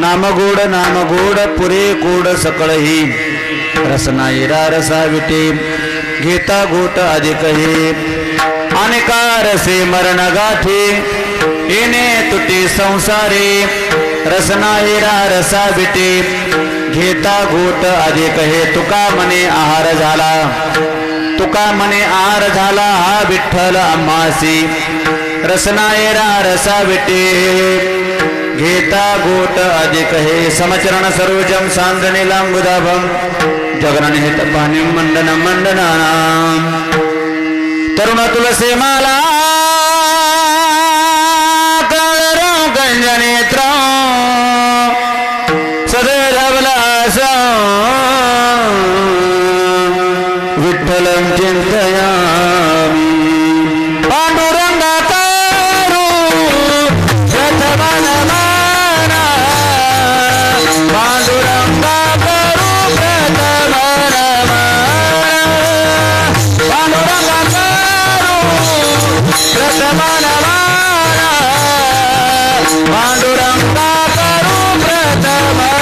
नाम गोड पुरे गोड सकळही रसनाईरा रसा विटे घेता गोट अधिकही अनेकारसे मरण गाठी येणे तुटे संसारे रसनाईरा रसा विटे घेता गोट अधिक हे तुका मने आहार झाला हा विठ्ठल आम्हासी रसनायरा रसा विटे घेता गोट अधिक हे समचरण सरोजम सांद्रने लांबुदाभम जगननिहित पाणी मंडन मंडनानाम तरुण तुलसी माला गंजनेत्र विठ्ठलं चिंतयामि पांडुरंगाकारू प्रथमनमाना पांडुरंगाकारू प्रथमनमाना पांडुरंगाकारू प्रथमनमाना पांडुरंगाकारू प्रथमनमाना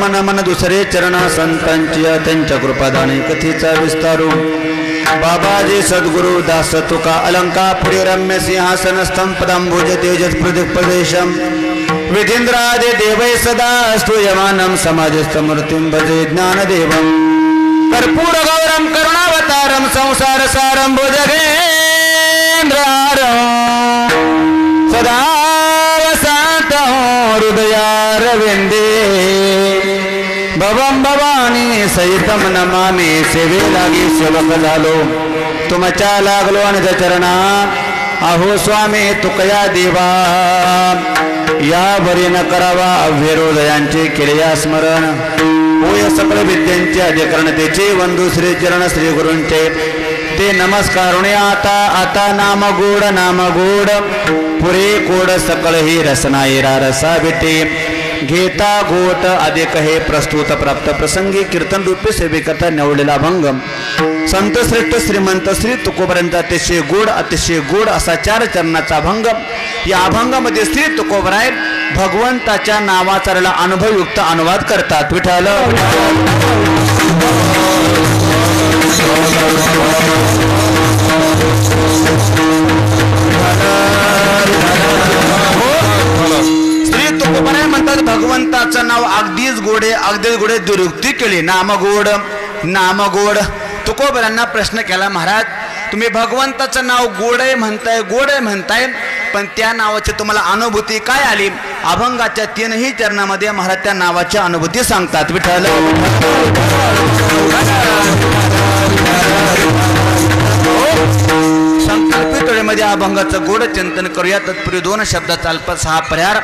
मन मन दुसरे चरणा संतांची त्यांच्या कृपादाने कथेचा विस्तारू बाबाजी सद्गुरु दास तुका अलंकापुरी रम्य सिंहासन स्तंभदांभुज तेजस प्रदेशम विधींद्रादि देवै सदा स्तूयमानं समाजस्थमूर्तिं भजे ज्ञानदेवं कर्पूर गौरम करुणावतारम संसार सारम भुजगेन्द्रहारं सदा वसंतं हृदयारविंदे भवं भवानी सहितं नमामि सेवे लागी सेवक झालो तुमच्या लागलो आणि चरणा अहो स्वामी तुकया देवा या बरी न करावा अव्यरोदयांचे केले स्मरण होय सकळ विद्यांचे अधिकरणतेचे वंदू श्री चरण श्री गुरूंचे ते नमस्कारुणे आता आता नाम गोड पुरे कोड सकळ ही रसनाईरा रसा विटे घेता घोट अधिक हे प्रस्तुत प्राप्त प्रसंगी कीर्तन रूपी सेवेकरता निवडलेला अभंग संत श्रेष्ठ श्रीमंत श्री तुकोबरांचा अतिशय गोड असा 4 चरणाचा अभंग. या अभंगामध्ये श्री तुकोबराय भगवंताच्या नावाचा अनुभवयुक्त अनुवाद करतात. विठ्ठल श्री तुकोबराय म्हणतात भगवंताचं नाव अगदीच गोडे दुरुक्ती केली. नाम गोड. तुकोबरांना प्रश्न केला, महाराज तुम्ही भगवंताचं नाव गोड आहे म्हणताय पण त्या नावाची तुम्हाला अनुभूती काय आली? अभंगाच्या 3ही चरणामध्ये महाराज त्या नावाची अनुभूती सांगतात. विठ्ठल संकल्पित वेळेमध्ये अभंगाचं गोड चिंतन करूया. तत्पूर्वी 2 शब्दाचा अल्पसा हा पर्यार.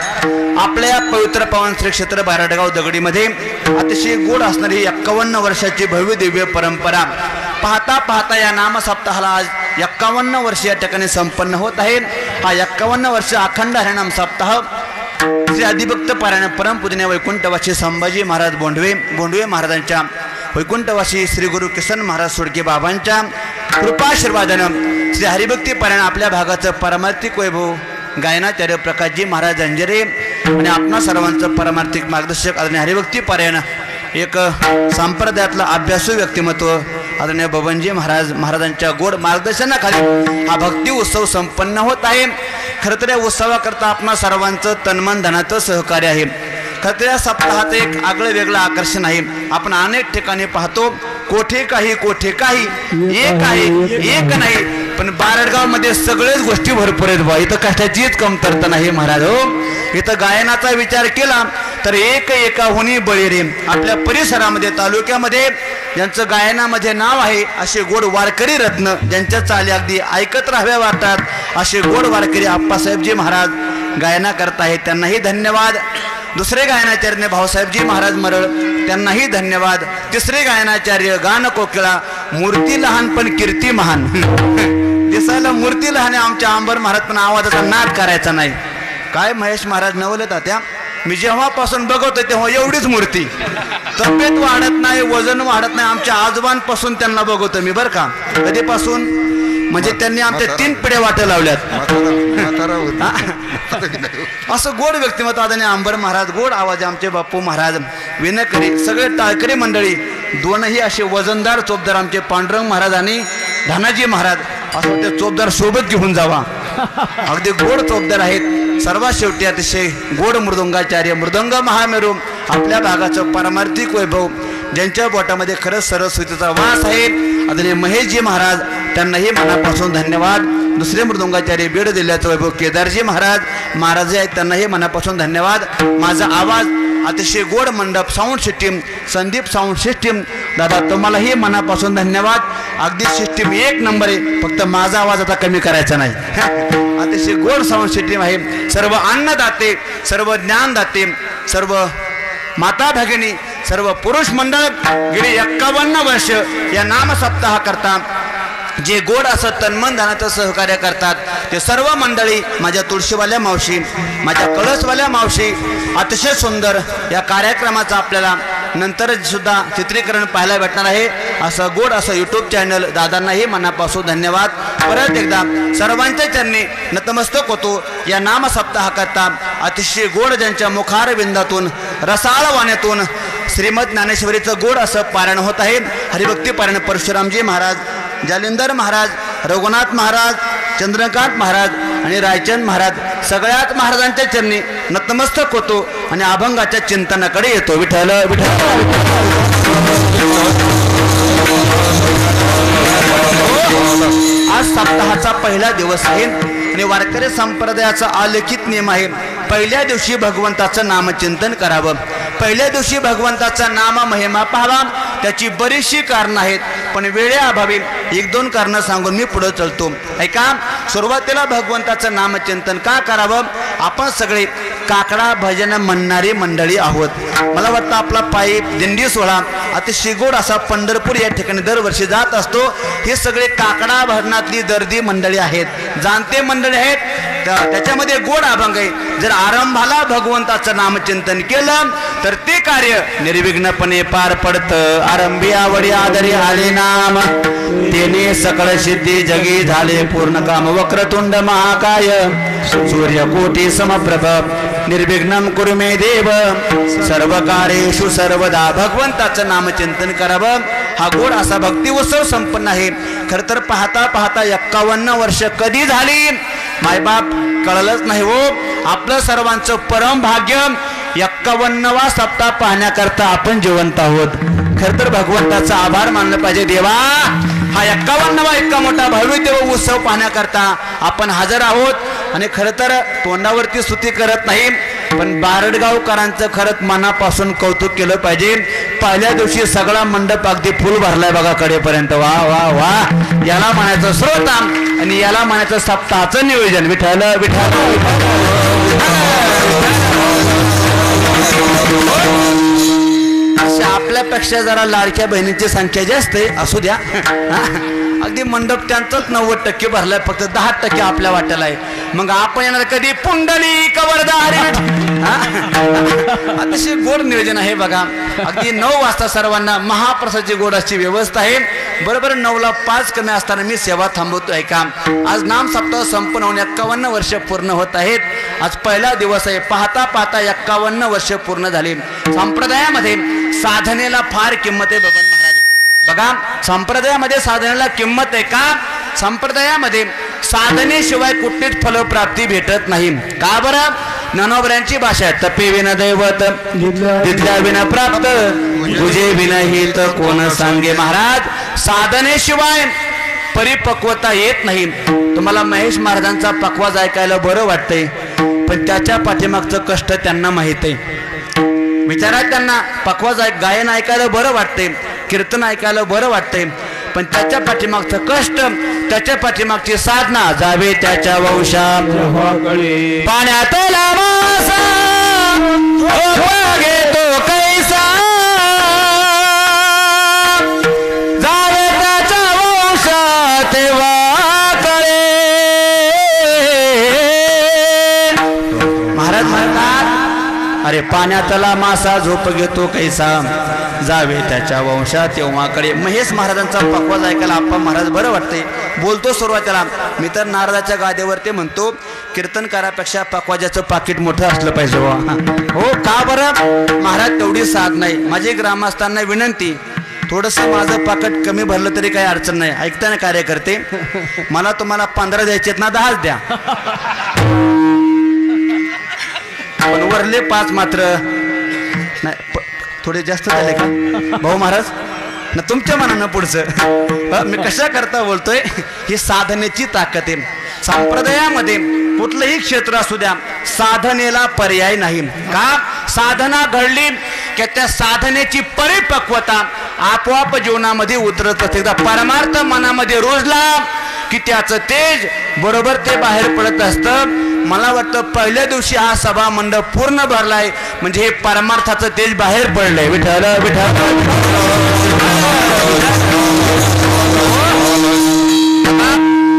आपल्या पवित्र पावन श्री क्षेत्र बारडगाव दगडीमध्ये अतिशय गोड असणारी 51 वर्षाची भव्य दिव्य परंपरा पाहता या नाम सप्ताहाला आज 51 वर्ष या ठिकाणी संपन्न होत आहे. हा 51 वर्ष अखंड हरिनाम सप्ताह श्री अधिभक्त पारायण परमपूजनीय वैकुंठवासी संभाजी महाराज बोंडवे महाराजांच्या वैकुंठवासी श्री गुरु किसन महाराज सोडके बाबांच्या कृपाशीर्वादानं श्री हरिभक्ती पारायण आपल्या भागाचं पारमार्थिक वैभव गायनाचार्य प्रकाशजी महाराज अंजरे आणि आपणा सर्वांचं पारमार्थिक मार्गदर्शक आदरणीय हरिभक्ती पारायण एक संप्रदायातलं अभ्यासू व्यक्तिमत्व आदरणीय बबनजी महाराजांच्या गोड मार्गदर्शनाखाली हा भक्ती उत्सव संपन्न होत आहे. खरं तर या उत्सवाकरता आपणा सर्वांचं तन्मन धनाचं सहकार्य आहे. खरं तर या सप्ताहाचं एक आगळं वेगळं आकर्षण आहे. आपण अनेक ठिकाणी पाहतो कोठे काही एक नाही पण बारडगाव मध्ये सगळेच गोष्टी भरपूर आहेत. बा इथं कशाचीच कमतरता नाही महाराज. हो इथं गायनाचा विचार केला तर एकाहुनी बळी रे. आपल्या परिसरामध्ये तालुक्यामध्ये ज्यांचं गायनामध्ये नाव आहे असे गोड वारकरी रत्न ज्यांच्या चाली अगदी ऐकत राहाव्या वाटतात असे गोड वारकरी आप्पासाहेबजी महाराज गायना करत आहेत. त्यांनाही धन्यवाद. दुसरे गायनाचार्य भाऊसाहेबजी महाराज मरळ त्यांनाही धन्यवाद. तिसरे गायनाचार्य गान कोकिळा मूर्ती लहान पण कीर्ती महान. दिसायला मूर्ती लहान आहे आमच्या अंबर महाराज पण आवाजाचा नाद करायचा नाही. काय महेश महाराज नवले तात्या मी जेव्हापासून बघतोय तेव्हा एवढीच मूर्ती. तब्येत वाढत नाही वजन वाढत नाही. आमच्या आजोबांपासून त्यांना बघतोय मी बरं का. कधीपासून म्हणजे त्यांनी आमच्या 3 पिढ्या वाट्या लावल्यात. असं गोड व्यक्तिमत्व आदरणीय अंबर महाराज गोड आवाज आमचे बापू महाराज विनकरी सगळे टाळकरी मंडळी 2ही असे वजनदार चोपदार आमचे पांडुरंग महाराज आणि धनाजी महाराज असं ते चोपदार सोबत घेऊन जावा. अगदी गोड चोपदार आहेत. सर्वात शेवटी अतिशय गोड मृदंगाचार्य मृदंग महामेरू आपल्या भागाचं पारमार्थिक वैभव ज्यांच्या बोटामध्ये खरंच सरस्वतीचा वास आहे आदरणीय महेशजी महाराज त्यांनाही मनापासून धन्यवाद. दुसरे मृदंगाचार्य बीड जिल्ह्याचं वैभव केदारजी महाराज आहेत त्यांनाही मनापासून धन्यवाद. माझा आवाज अतिशय गोड मंडप sound system Sandeep sound system दादा तुम्हालाही मनापासून धन्यवाद. अगदी सिस्टीम 1 नंबर आहे. फक्त माझा आवाज आता कमी करायचा नाही. अतिशय गोड साऊंड सिस्टीम आहे. सर्व अन्नदाते सर्व ज्ञानदाते सर्व माता भगिनी सर्व पुरुष मंडळ गेली 51 वर्ष या नाम सप्ताह करता जे गोड असं तन्मन धनाचं सहकार्य करतात ते सर्व मंडळी माझ्या तुळशीवाल्या मावशी माझ्या कळसवाल्या मावशी अतिशय सुंदर या कार्यक्रमाचं आपल्याला नंतर सुद्धा चित्रीकरण पाहायला भेटणार आहे. असं गोड असं यूट्यूब चॅनल दादांनाही मनापासून धन्यवाद. परत एकदा सर्वांच्या चरणी नतमस्तक होतो. या नाम सप्ताह करता अतिशय गोड ज्यांच्या मुखार विंदातून रसाळ वाण्यातून श्रीमद ज्ञानेश्वरीचं गोड असं पारायण होत आहे. हरिभक्ती पारायण परशुरामजी महाराज जालिंदर महाराज रघुनाथ महाराज चंद्रकांत महाराज आणि रायचंद महाराज सगळ्याच महाराजांच्या चरणी नतमस्तक होतो आणि अभंगाच्या चिंतनाकडे येतो. विठ्ठल आज सप्ताहाचा पहिला दिवस आहे आणि वारकरी संप्रदायाचा अलिखित नियम आहे. पहिल्या दिवशी भगवंताचं नामचिंतन करावं. पहिल्या दिवशी भगवंताचा नाम महिमा पाहावा. त्याची बरीचशी कारणं आहेत पण वेळेअभावी 1-2 कारणं सांगून मी पुढे चलतो. ऐका सुरुवातीला भगवंताचं नामचिंतन का करावं? आपण सगळे काकडा भजन म्हणणारी मंडळी आहोत. मला वाटतं आपला पायी दिंडी सोहळा अतिशय गोड असा पंढरपूर या ठिकाणी दरवर्षी जात असतो. हे सगळे काकडा भरणातली दर्दी मंडळी आहेत, जाणते मंडळी आहेत, त्याच्यामध्ये गोड अभंग आहे. जर आरंभाला भगवंताचं नामचिंतन केलं तर ते कार्य निर्विघ्नपणे पार पडतं. आरंभी आवडी आदरी आले नाम, तेने सकळ सिद्धी जगी झाले पूर्ण काम. वक्रतुंड महाकाय सूर्यकोटी समप्रभ, निर्विघ्नं कुरु मे देव सर्व कार्येषु सर्वदा. भगवंताचं नामचिंतन करावं, हा गोड असा भक्ती उत्सव संपन्न आहे. खरं तर पाहता पाहता 51 वर्ष कधी झाली मायबाप कळलंच नाही हो. आपलं सर्वांचं परम भाग्य 51वा सप्ताह पाहण्याकरता आपण जिवंत आहोत. खरं तर भगवंताचा आभार मानलं पाहिजे. देवा, हा 51वा इतका मोठा भव्य उत्सव पाहण्याकरता आपण हजर आहोत. आणि खरं तर तोंडावरती स्तुती करत नाही, पण बारडगावकरांचं खरंच मनापासून कौतुक केलं पाहिजे. पहिल्या दिवशी सगळा मंडप अगदी फुल भरलाय बघा कडेपर्यंत. वा वा वा, याला म्हणायचं श्रोता आणि याला म्हणायचं सप्ताहाचं नियोजन. विठ्ठल विठ्ठल. अशा आपल्यापेक्षा जरा लाडक्या बहिणींची संख्या जास्त आहे, असू द्या. अगदी मंडप त्यांचाच 90% भरलाय, फक्त 10% आपल्या वाट्याला आहे. मग आपण येणार कधी पुंडली कवरदारी. अतिशय गोड नियोजन आहे बघा. अगदी 9 वाजता सर्वांना महाप्रसादाची गोड अशी व्यवस्था आहे. बरोबर 9ला 5 कमी असताना मी सेवा थांबवतो आहे का. आज नाम सप्ताह संपूर्ण होऊन 51 वर्ष पूर्ण होत आहेत. आज पहिला दिवस आहे. पाहता पाहता 51 वर्ष पूर्ण झाली. संप्रदायामध्ये साधनेला फार किंमत आहे बबन महाराज. बघा, संप्रदायामध्ये साधनेला किंमत आहे का. संप्रदायामध्ये साधनेशिवाय कुठलीच फलप्राप्ती भेटत नाही. का बरं. ज्ञानोबऱ्यांची भाषा आहे, तपे विना दैवत तिथल्या विना प्राप्त, तुझे विनहित कोण सांगे. महाराज, साधनेशिवाय परिपक्वता येत नाही. तुम्हाला महेश महाराजांचा पक्वाज ऐकायला बरं वाटतंय, पण त्याच्या पाठीमागचं कष्ट त्यांना माहित आहे. विचारा त्यांना. पक्वाज गायन ऐकायला बरं वाटतंय, कीर्तन ऐकायला बरं वाटतंय, पण त्याच्या पाठीमागचं कष्ट, त्याच्या पाठीमागची साधना. जावे त्याच्या वंशा पाण्यातला मासा, घेतो कैसा. जावे त्याच्या वंशा तेव्हा कळे. महाराज म्हणतात, अरे पाण्यातला मासा झोप घेतो कैसा, जावे त्याच्या वंशा तेव्हाकडे. महेश महाराजांचा पक्वाज ऐकायला आप्पा महाराज बरं वाटतंय. बोलतो सुरुवातीला मी तर नारदाच्या गाद्यावर ते म्हणतो, कीर्तनकारापेक्षा पक्वाजाचं पाकिट मोठं असलं पाहिजे हो. का बरं महाराज, तेवढी साथ नाही. माझी ग्रामस्थांना विनंती, थोडंसं माझं पाकिट कमी भरलं तरी काही अडचण नाही. ऐकताना कार्यकर्ते, मला तुम्हाला 15 द्यायचेत ना, 10च द्या. पण वरले 5 मात्र नाही, थोडे जास्त झाले का भाऊ महाराज. ना तुमच्या मनानं पुढचं. मी कशा करता बोलतोय, ही साधनेची ताकद आहे. संप्रदायामध्ये कुठलंही क्षेत्र असू द्या, साधनेला पर्याय नाही. का. साधना घडली की त्या साधनेची परिपक्वता आपोआप जीवनामध्ये उतरत असते. परमार्थ मनामध्ये रुजला की त्याचं तेज बरोबर ते बाहेर पडत असतं. मला वाटतं पहिल्या दिवशी हा सभा मंडप पूर्ण भरलाय, म्हणजे हे परमार्थाचं तेज बाहेर पडलंय. विठ्ठल विठ्ठल.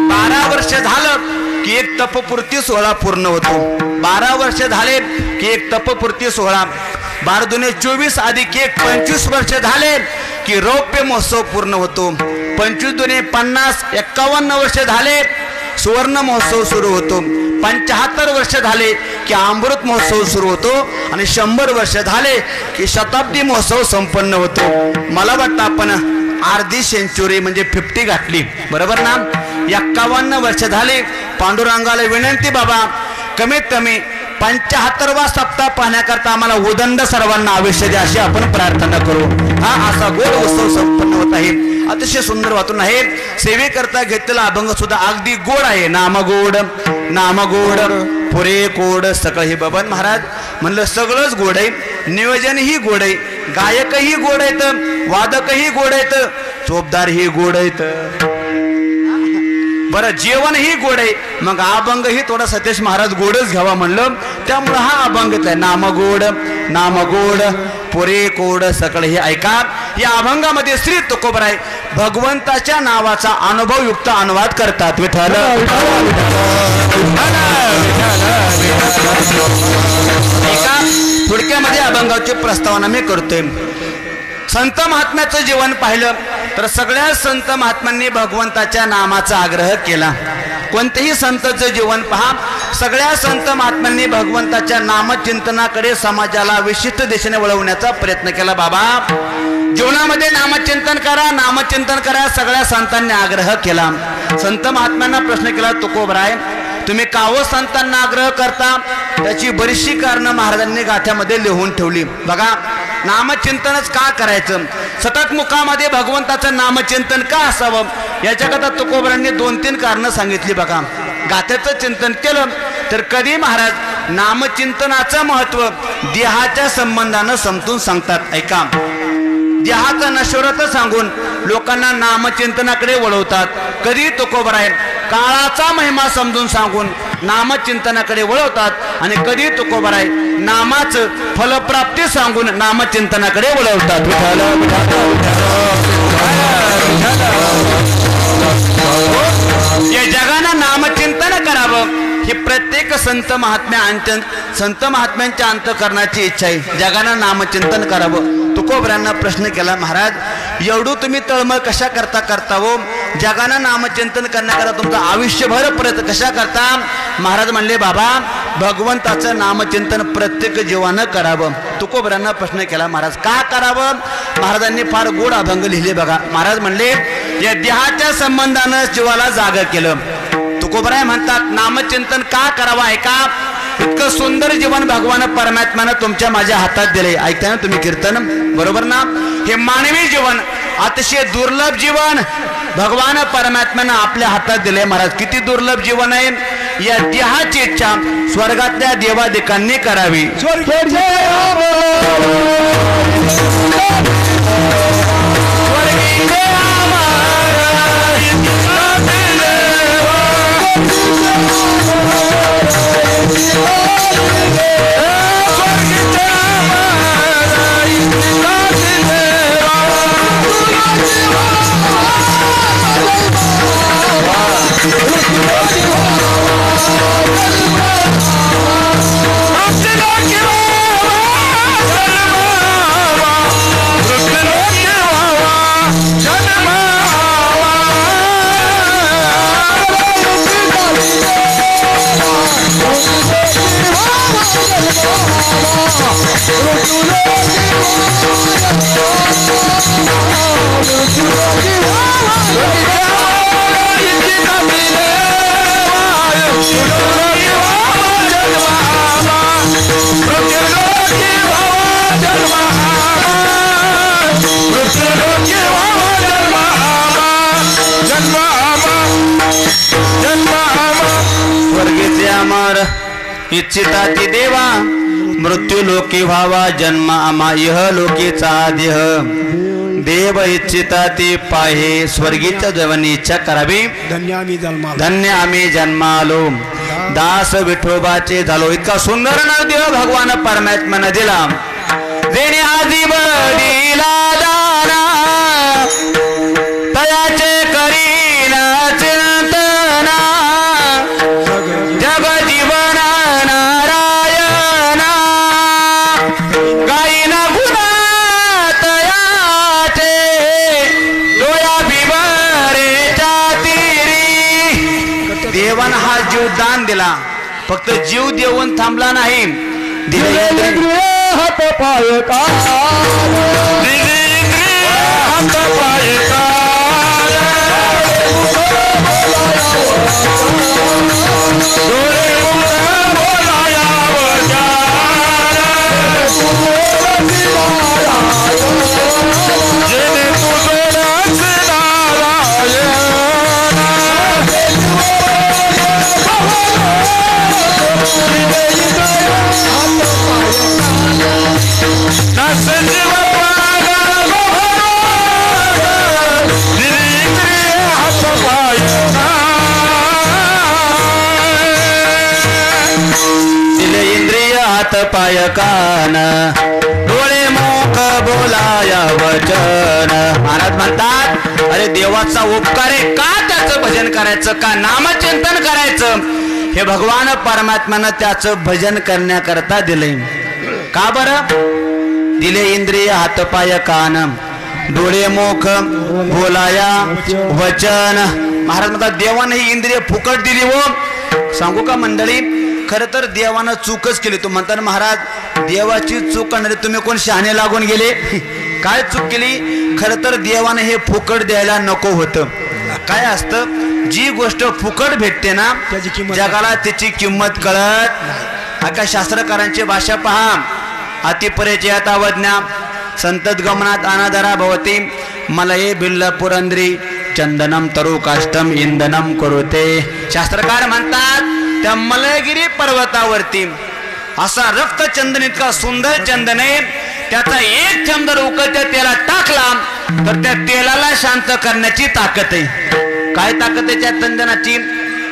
12 वर्ष झालं की एक तपपूर्ती सोहळा पूर्ण होतो. 12 वर्ष झाले की एक तपपूर्ती सोहळा. 12 दुने 24 अधिक 1 25 वर्ष झाले की रौप्य महोत्सव पूर्ण होतो. 25 दुने 50 51 वर्ष झाले सुवर्ण महोत्सव सुरू होतो. 75 वर्ष झाले की अमृत महोत्सव सुरू होतो. आणि 100 वर्ष झाले की शताब्दी महोत्सव संपन्न होतो. मला वाटतं आपण अर्धी सेंचुरी म्हणजे 50 गाठली, बरोबर ना. 51 वर्ष झाले. पांडुरंगाला विनंती, बाबा कमीत कमी 75वा सप्ताह पाहण्याकरता आम्हाला उदंड सर्वांना आयुष्य द्या, अशी आपण प्रार्थना करू. हा असा गोड उत्सव संपन्न होत आहे. अतिशय सुंदर वाटून आहे. सेवेकरता घेतलेला अभंग सुद्धा अगदी गोड आहे. नामगोड नामगोड पुरे गोड सगळं. हे बबन महाराज म्हणलं सगळंच गोड आहे. नियोजनही गोड आहे, गायकही गोड आहेत, वादकही गोड आहेत, चोपदारही गोड आहेत. बरं जेवणही गोड आहे, मग अभंगही थोडा सतेज महाराज गोडच घ्यावा म्हणलं, त्यामुळं हा अभंग घेतलाय. नाम गोड पुरे कोड सकळ हे ऐका. या अभंगामध्ये श्री तुकोबराय भगवंताच्या नावाचा अनुभवयुक्त अनुवाद करतात. विठ्ठल ऐका. थोडक्यामध्ये अभंगाची प्रस्तावना मी करतोय. संत महात्म्याचं जीवन पाहिलं तर सगळ्या संत महात्म्यांनी भगवंताच्या नामाचा आग्रह केला. कोणतेही संतांचं जीवन पहा, सगळ्या संत महात्म्यांनी भगवंताच्या नामचिंतनाकडे समाजाला विशिष्ट दिशेने वळवण्याचा प्रयत्न केला. बाबा जीवनामध्ये नामचिंतन करा, सगळ्या संतांनी आग्रह केला. संत महात्म्यांना प्रश्न केला, तुकोबराय तुम्ही कावं संतांना आग्रह करता? त्याची बरीचशी कारणं महाराजांनी गाथ्यामध्ये लिहून ठेवली. बघा, नामचिंतनच का करायचं, सतत मुखामध्ये भगवंताचं नामचिंतन का असावं, याच्याकरता तुकोबरांनी 2-3 कारणं सांगितली. बघा, गाथ्याचं चिंतन केलं तर कधी महाराज नामचिंतनाचं महत्व देहाच्या संबंधानं समजून सांगतात. ऐका, देहाचं नश्वरता सांगून लोकांना नामचिंतनाकडे वळवतात. कधी तुकोबराय काळाचा महिमा समजून सांगून नामचिंतनाकडे वळवतात, आणि कधी तुकोबराय नामाचं फलप्राप्ती सांगून नामचिंतनाकडे वळवतात. या जगानं नामचिंतन करावं ही प्रत्येक संत महात्म्यांच्या अंतःकरणाची इच्छा आहे. जगानं नामचिंतन करावं. तुकोबरांना प्रश्न केला, महाराज एवढं तुम्ही तळमळ कशा करता हो, जगानं नामचिंतन करण्याकरता तुमचं आयुष्यभर प्रयत्न कशा करता? महाराज म्हणले, बाबा भगवंताचं नामचिंतन प्रत्येक जीवानं करावं. तुकोबरांना प्रश्न केला, महाराज का करावं? महाराजांनी फार गोड अभंग लिहिले. बघा, महाराज म्हणले, या देहाच्या संबंधानं जीवाला जाग केलं. तुकोबराय म्हणतात, नामचिंतन का करावं? ऐका, इतकं सुंदर जीवन भगवान परमात्म्यानं तुमच्या माझ्या हातात दिले. ऐकताय ना तुम्ही कीर्तन, बरोबर ना? हे मानवी जीवन अतिशय दुर्लभ जीवन भगवान परमात्म्यानं आपल्या हातात दिले. महाराज किती दुर्लभ जीवन आहे. या देहाची इच्छा स्वर्गातल्या देवादिकांनी करावी. इच्छिता ती देवा मृत्यू लोकी व्हावा जन्म आमा इह लोकीचा देह देव इच्छिता ती पाहे स्वर्गीच्या देवानी इच्छा करावी. धन्य आम्ही जन्मालो दास विठोबाचे झालो. इतका सुंदर देव भगवान परमात्म्यानं दिला. देणे आधी बडीला दाना तयाचे करीना चिंतना जग जीवन नारायणा गायना गुणा तयाचे डोया बिबरेच्या तीरी. देवान हा जीव दान दिला. फक्त जीव देऊन थांबला नाही. हात पाय का हात पाय का हात पाय कान डोळे मुख बोलाया वचन. महाराज म्हणतात अरे देवाचा उपकार आहे का त्याचं भजन करायचं का नामचिंतन करायचं. हे भगवान परमात्म्यानं त्याचं भजन करण्याकरता दिले. का बरं दिले. इंद्रिय हात पाय कान डोळे मुख बोलाया वचन. महाराज म्हणतात देवाने ही इंद्रिय फुकट दिली. हो सांगू का मंडळी खर तर देवानं चूकच केली. तू म्हणता महाराज देवाची चूक करणारे तुम्ही कोण शहाणे लागून गेले. काय चूक केली. खर तर देवाने हे फुकट द्यायला नको होतं. काय असतं जी गोष्ट फुकट भेटते ना जगाला त्याची किंमत कळत. आता शास्त्रकारांची भाषा पहा. अतिपरिचयात अवज्ञा संतत गमनात अनादरा भवती मलये बिल्ल पुरंद्री चंदनम तरु काष्टम इंधनम करुते. शास्त्रकार म्हणतात त्या मलयगिरी पर्वतावरती असा रक्तचंदन इतका सुंदर चंदन आहे. त्याचा एक थेंब जर उकळत्या तेलात टाकला तर त्या तेलाला शांत करण्याची ताकद आहे. काय ताकद आहे त्या चंदनाची.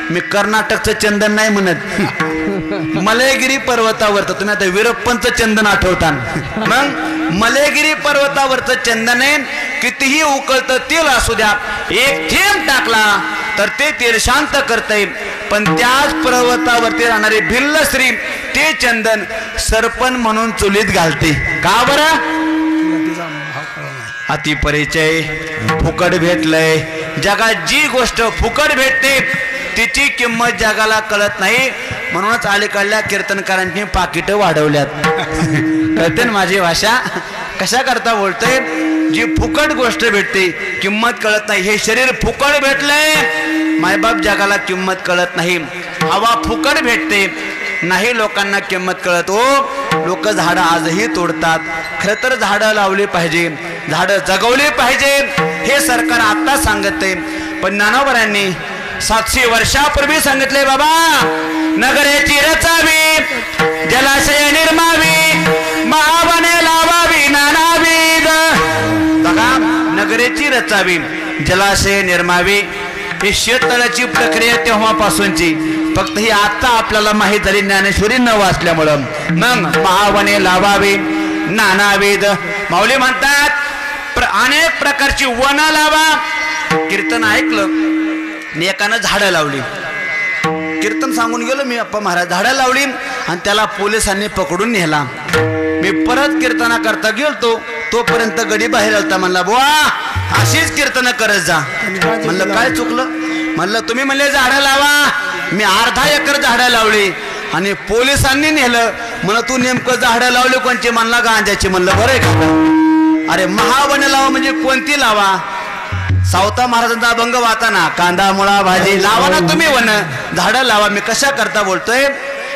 मी कर्नाटकचं चंदन नाही म्हणत. मलयगिरी पर्वतावरचं तुम्ही आता वीरप्पनचं चंदन आठवता. मग मलयगिरी पर्वतावरचं चंदन आहे. कितीही उकळतं तेल असू द्या एक थेंब टाकला तर ते तेल शांत करते. पण त्याच पर्वतावरती राहणारे भिल्ल स्त्री ते चंदन सरपण म्हणून चुलीत घालते. का बरं. अतिपरिचय फुकट भेटलंय. जगात जी गोष्ट फुकट भेटते तिची किंमत जगाला कळत नाही. म्हणूनच अलीकडल्या कीर्तनकारांनी पाकिट वाढवल्यात. कळते ना माझी भाषा कशा करता बोलतोय. जी फुकट गोष्ट भेटते किंमत कळत नाही. हे शरीर फुकट भेटलंय मायबाप जगाला किंमत कळत नाही. हवा फुकट भेटते नाही लोकांना किंमत कळत. हो लोक झाडं आजही तोडतात. खरं तर झाडं लावली पाहिजे झाडं जगवली पाहिजे हे सरकार आता सांगते. पण ज्ञानोबरांनी 700 वर्षापूर्वी सांगितले बाबा नगरेची रचावी जलाशय निर्मावी महावने लावावी नानाविध. बघा नगरेची रचावी जलाशय निर्मावी ही शेततळ्याची प्रक्रिया तेव्हापासूनची. फक्त ही आता आपल्याला माहीत झाली ज्ञानेश्वरी न वाचल्यामुळं. मग महावने लावावी नानाविध. माऊली म्हणतात अनेक प्रकारची वन लावा. कीर्तन ऐकलं एकानं झाडं लावली. कीर्तन सांगून गेलो मी अप्पा महाराज झाडं लावली आणि त्याला पोलिसांनी पकडून नेला. मी परत कीर्तना करता गेलतो तोपर्यंत गडी बाहेर आलता. म्हणला बुवा अशीच कीर्तन करत जा. म्हणलं काय चुकलं. म्हणलं तुम्ही म्हणले झाडं लावा मी अर्धा एकर झाडं लावली आणि पोलिसांनी नेलं. म्हणलं तू नेमकं झाडं लावली कोणची. म्हणला गांजाची. म्हणलं बरं आहे का. अरे महावन लावा म्हणजे कोणती लावा. सावता महाराजांचा अभंग वाहताना कांदा मुळा भाजी लावा ना तुम्ही वन झाडं लावा. मी कशा करता बोलतोय.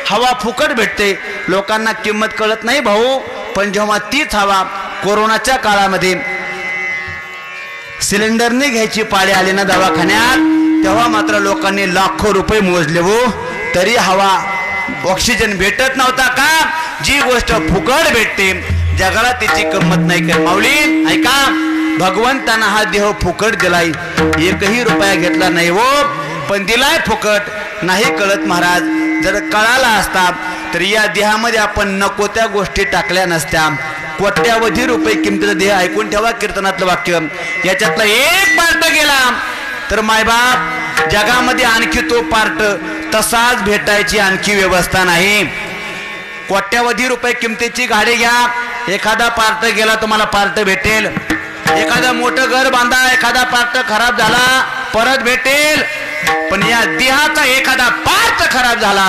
हवा फुकट भेटते लोकांना किंमत कळत नाही भाऊ. पण जेव्हा तीच हवा कोरोनाच्या काळामध्ये सिलेंडरने घ्यायची पाळी आली ना दवाखान्यात तेव्हा मात्र लोकांनी लाखो रुपये मोजले. हो तरी हवा ऑक्सिजन भेटत नव्हता का. जी गोष्ट फुकट भेटते जगाला तिची किंमत नाही कर. माऊली ऐका भगवंतानं हा देह फुकट दिलाय. एकही रुपया घेतला नाही हो पण दिलाय फुकट. नाही कळत महाराज. जर कळाला असता तर या देहामध्ये आपण नको त्या गोष्टी टाकल्या नसत्या. कोट्यावधी रुपये किमतीचा देह. ऐकून ठेवा कीर्तनातलं वाक्य. याच्यातला एक पार्ट गेला तर मायबाप जगामध्ये आणखी तो पार्ट तसाच भेटायची आणखी व्यवस्था नाही. कोट्यावधी रुपये किमतीची गाडी घ्या एखादा पार्ट गेला तुम्हाला पार्ट भेटेल. एखादा मोठं घर बांधा एखादा पार्ट खराब झाला परत भेटेल. पण या देहाचा एखादा पार्ट खराब झाला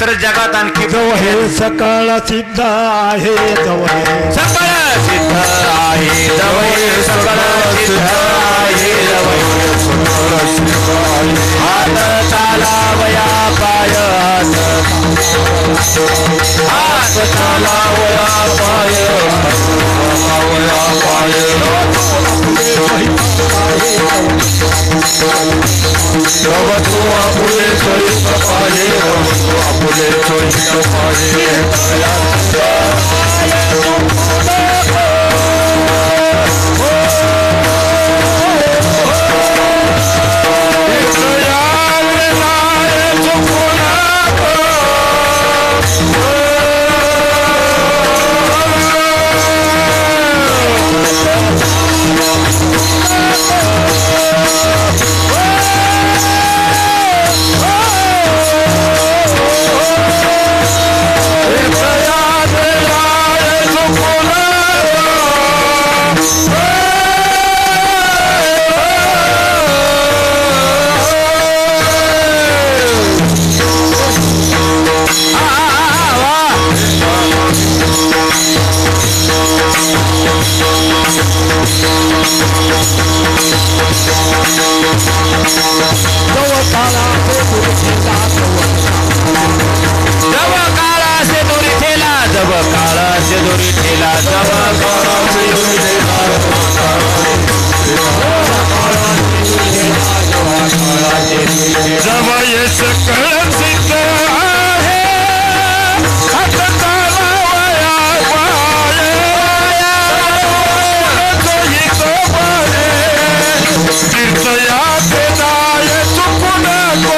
तर जगात आणखी जवळ सकाळ सिद्ध आहे. जवळ सकाळ सिद्ध आहे. जवळ सकाळ सिद्ध आहे. हात चालावया पाय हात चालावया पाय दुरी ठेला जब ये सकळ सिद्ध आहे हात चालवाया पाये हित बरे तीर्थया देदाय चुकू नको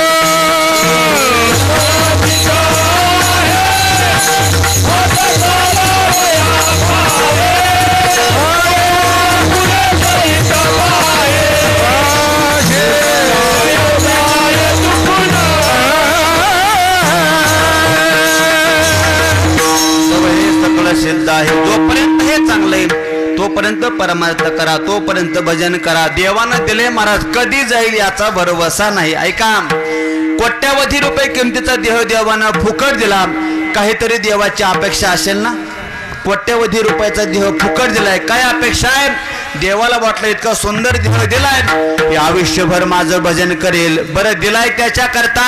सिद्ध आहे. जोपर्यंत हे चांगलंय तोपर्यंत परमार्थ करा, तोपर्यंत भजन करा. देवानं दिले महाराज, कधी जाईल याचा भरवसा नाही. ऐका, कोट्यावधी रुपये किमतीचा देह देवानं फुकट दिला, काहीतरी देवाची अपेक्षा असेल ना. कोट्यावधी रुपयाचा देह फुकट दिलाय, काय अपेक्षा आहे? देवाला वाटलं इतका सुंदर देह दिलाय, हे आयुष्यभर माझं भजन करेल. बरं दिलाय त्याच्या करता,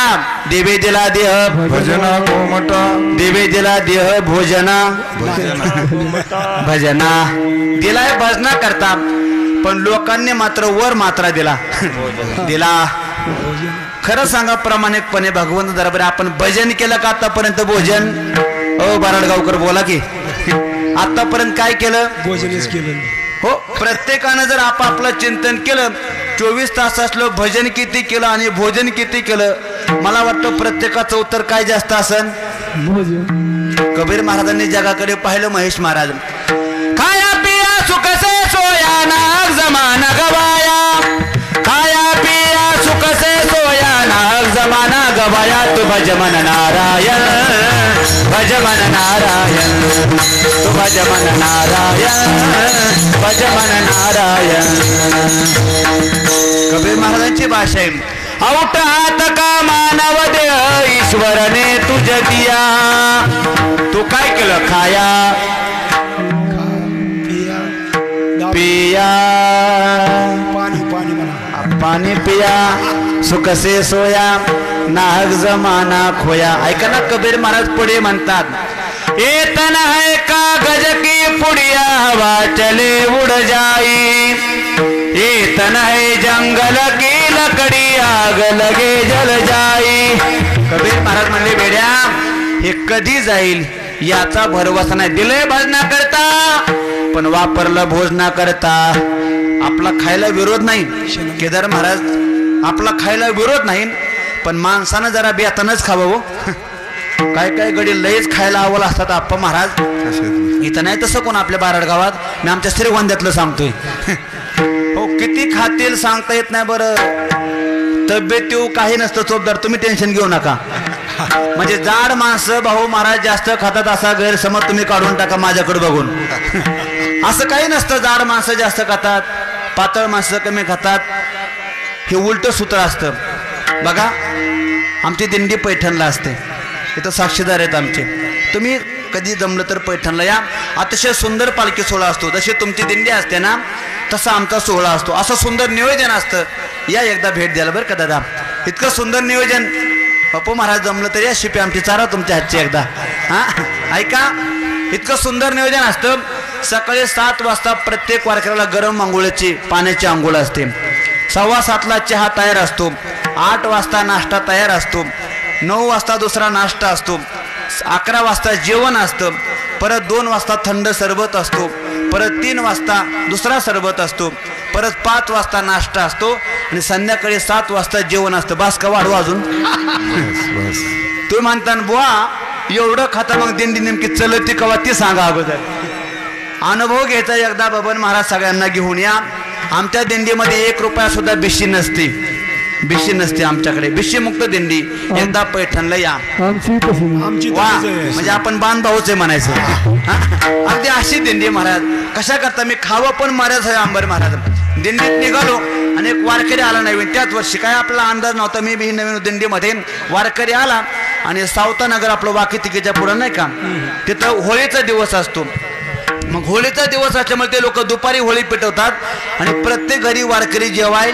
देवे दिला देह भजना कोमटा, देवे दिला देह भोजना भजना दिलाय भजना करता. पण लोकांनी मात्र वर मात्रा दिला दिला. खरं सांगा प्रामाणिकपणे भगवंत दरबार आपण भजन केलं का आतापर्यंत? भोजन ओ बारडगावकर बोला की आतापर्यंत काय केलं? भोजनच केलं हो. प्रत्येकानं जर आपापलं चिंतन केलं, 24 तास असलं भजन किती केलं आणि भोजन किती केलं, मला वाटतं प्रत्येकाचं उत्तर काय जास्त असन? भोजन. कबीर महाराजांनी जगाकडे पाहिलं. महेश महाराज, खाया पिया सुख से सोया नाग जमाना गवाया, खाया पिया सुख से सोया नाग जमाना गवाया. तू भजमन नारायण, भजमन नारायण, तू भजमन नारायण, भजमन नारायण. कबीर महाराजांची भाषा आहे. औटात का मानव देह ईश्वरने तुझ दिया. तू काय केलं? खाया पिया पाणी पिया सुख से सोया नाहक जमाना खोया. ऐका ना, कबीर महाराज पुढे म्हणतात, येतन है कागज की पुड़िया हवा चले उड़ जाई, येतन है जंगल की लकड़ी आग लगे जल जाई. कबीर महाराज म्हणले, बेड्या हे कधी जाईल याचा भरवसा नाही. दिलंय भजना करता पण वापरलं भोजना करता. आपला खायला विरोध नाही, केदार महाराज आपला खायला विरोध नाही, पण माणसानं जरा बेतानच खावं हो. काय काय गडी लयच खायला आवल असतात आप्पा महाराज. इथं नाही तसं कोण आपल्या बारडगावात, मी आमच्या श्रीगोंद्यातलं सांगतोय. हो, किती खातील सांगता येत नाही. बरं तब्येत काही नसतं चोपदार, तुम्ही टेन्शन घेऊ नका. म्हणजे जाड माणसं भाऊ महाराज जास्त खातात असा गैरसमज तुम्ही काढून टाका माझ्याकडे बघून. असं काही नसतं. जाड माणसं जास्त खातात, पातळ माणसं कमी खातात, हे उलट सूत्र असतं. बघा, आमची दिंडी पैठणला असते, इथं साक्षीदार आहेत आमचे. तुम्ही कधी जमलं तर पैठणला या. अतिशय सुंदर पालखी सोहळा असतो. जशी तुमची दिंडी असते ना तसा आमचा सोहळा असतो. असं सुंदर नियोजन असतं. या एकदा भेट द्यायला बरं का दादा. इतकं सुंदर नियोजन. पप्पू महाराज जमलं तर या शिपी आमची चारा तुमच्या हातची एकदा. हां ऐका, इतकं सुंदर नियोजन असतं. सकाळी 7 वाजता प्रत्येक वारकऱ्याला गरम आंघोळीची पाण्याची आंघोळ असते. 7:15ला चहा तयार असतो. 8 वाजता नाश्ता तयार असतो. 9 वाजता दुसरा नाश्ता असतो. 11 वाजता जेवण असतं. परत 2 वाजता थंड सरबत असतो. परत 3 वाजता दुसरा सरबत असतो. परत 5 वाजता नाश्ता असतो आणि संध्याकाळी 7 वाजता जेवण असतं. बास का वाढवा अजून? तुम्ही म्हणता बुवा एवढं खाता मग दिंडी नेमकी चलती कवा ती सांगा अगोदर. अनुभव घ्यायचा एकदा. बबन महाराज सगळ्यांना घेऊन या. आमच्या दिंडीमध्ये 1 रुपया सुद्धा बिशी नसते. बिशी नसते आमच्याकडे. बिशी मुक्त दिंडी. एकदा पैठणला या. आमची वा, म्हणजे आपण बांधभाऊच आहे म्हणायचं. अगदी अशी दिंडी महाराज. कशा करता मी खावं पण महाराज आहे. अंबर महाराज दिंडीत निघालो आणि एक वारकरी आला नवीन. त्याच वर्षी काय आपला अंदाज नव्हता. मी बी नवीन दिंडीमध्ये. वारकरी आला आणि सावतानगर आपलं वाकीतिकीच्या पुढं नाही का, तिथं होळीचा दिवस असतो. मग होळीचा दिवस असल्यामुळे ते लोक दुपारी होळी पेटवतात आणि प्रत्येक घरी वारकरी जेवाय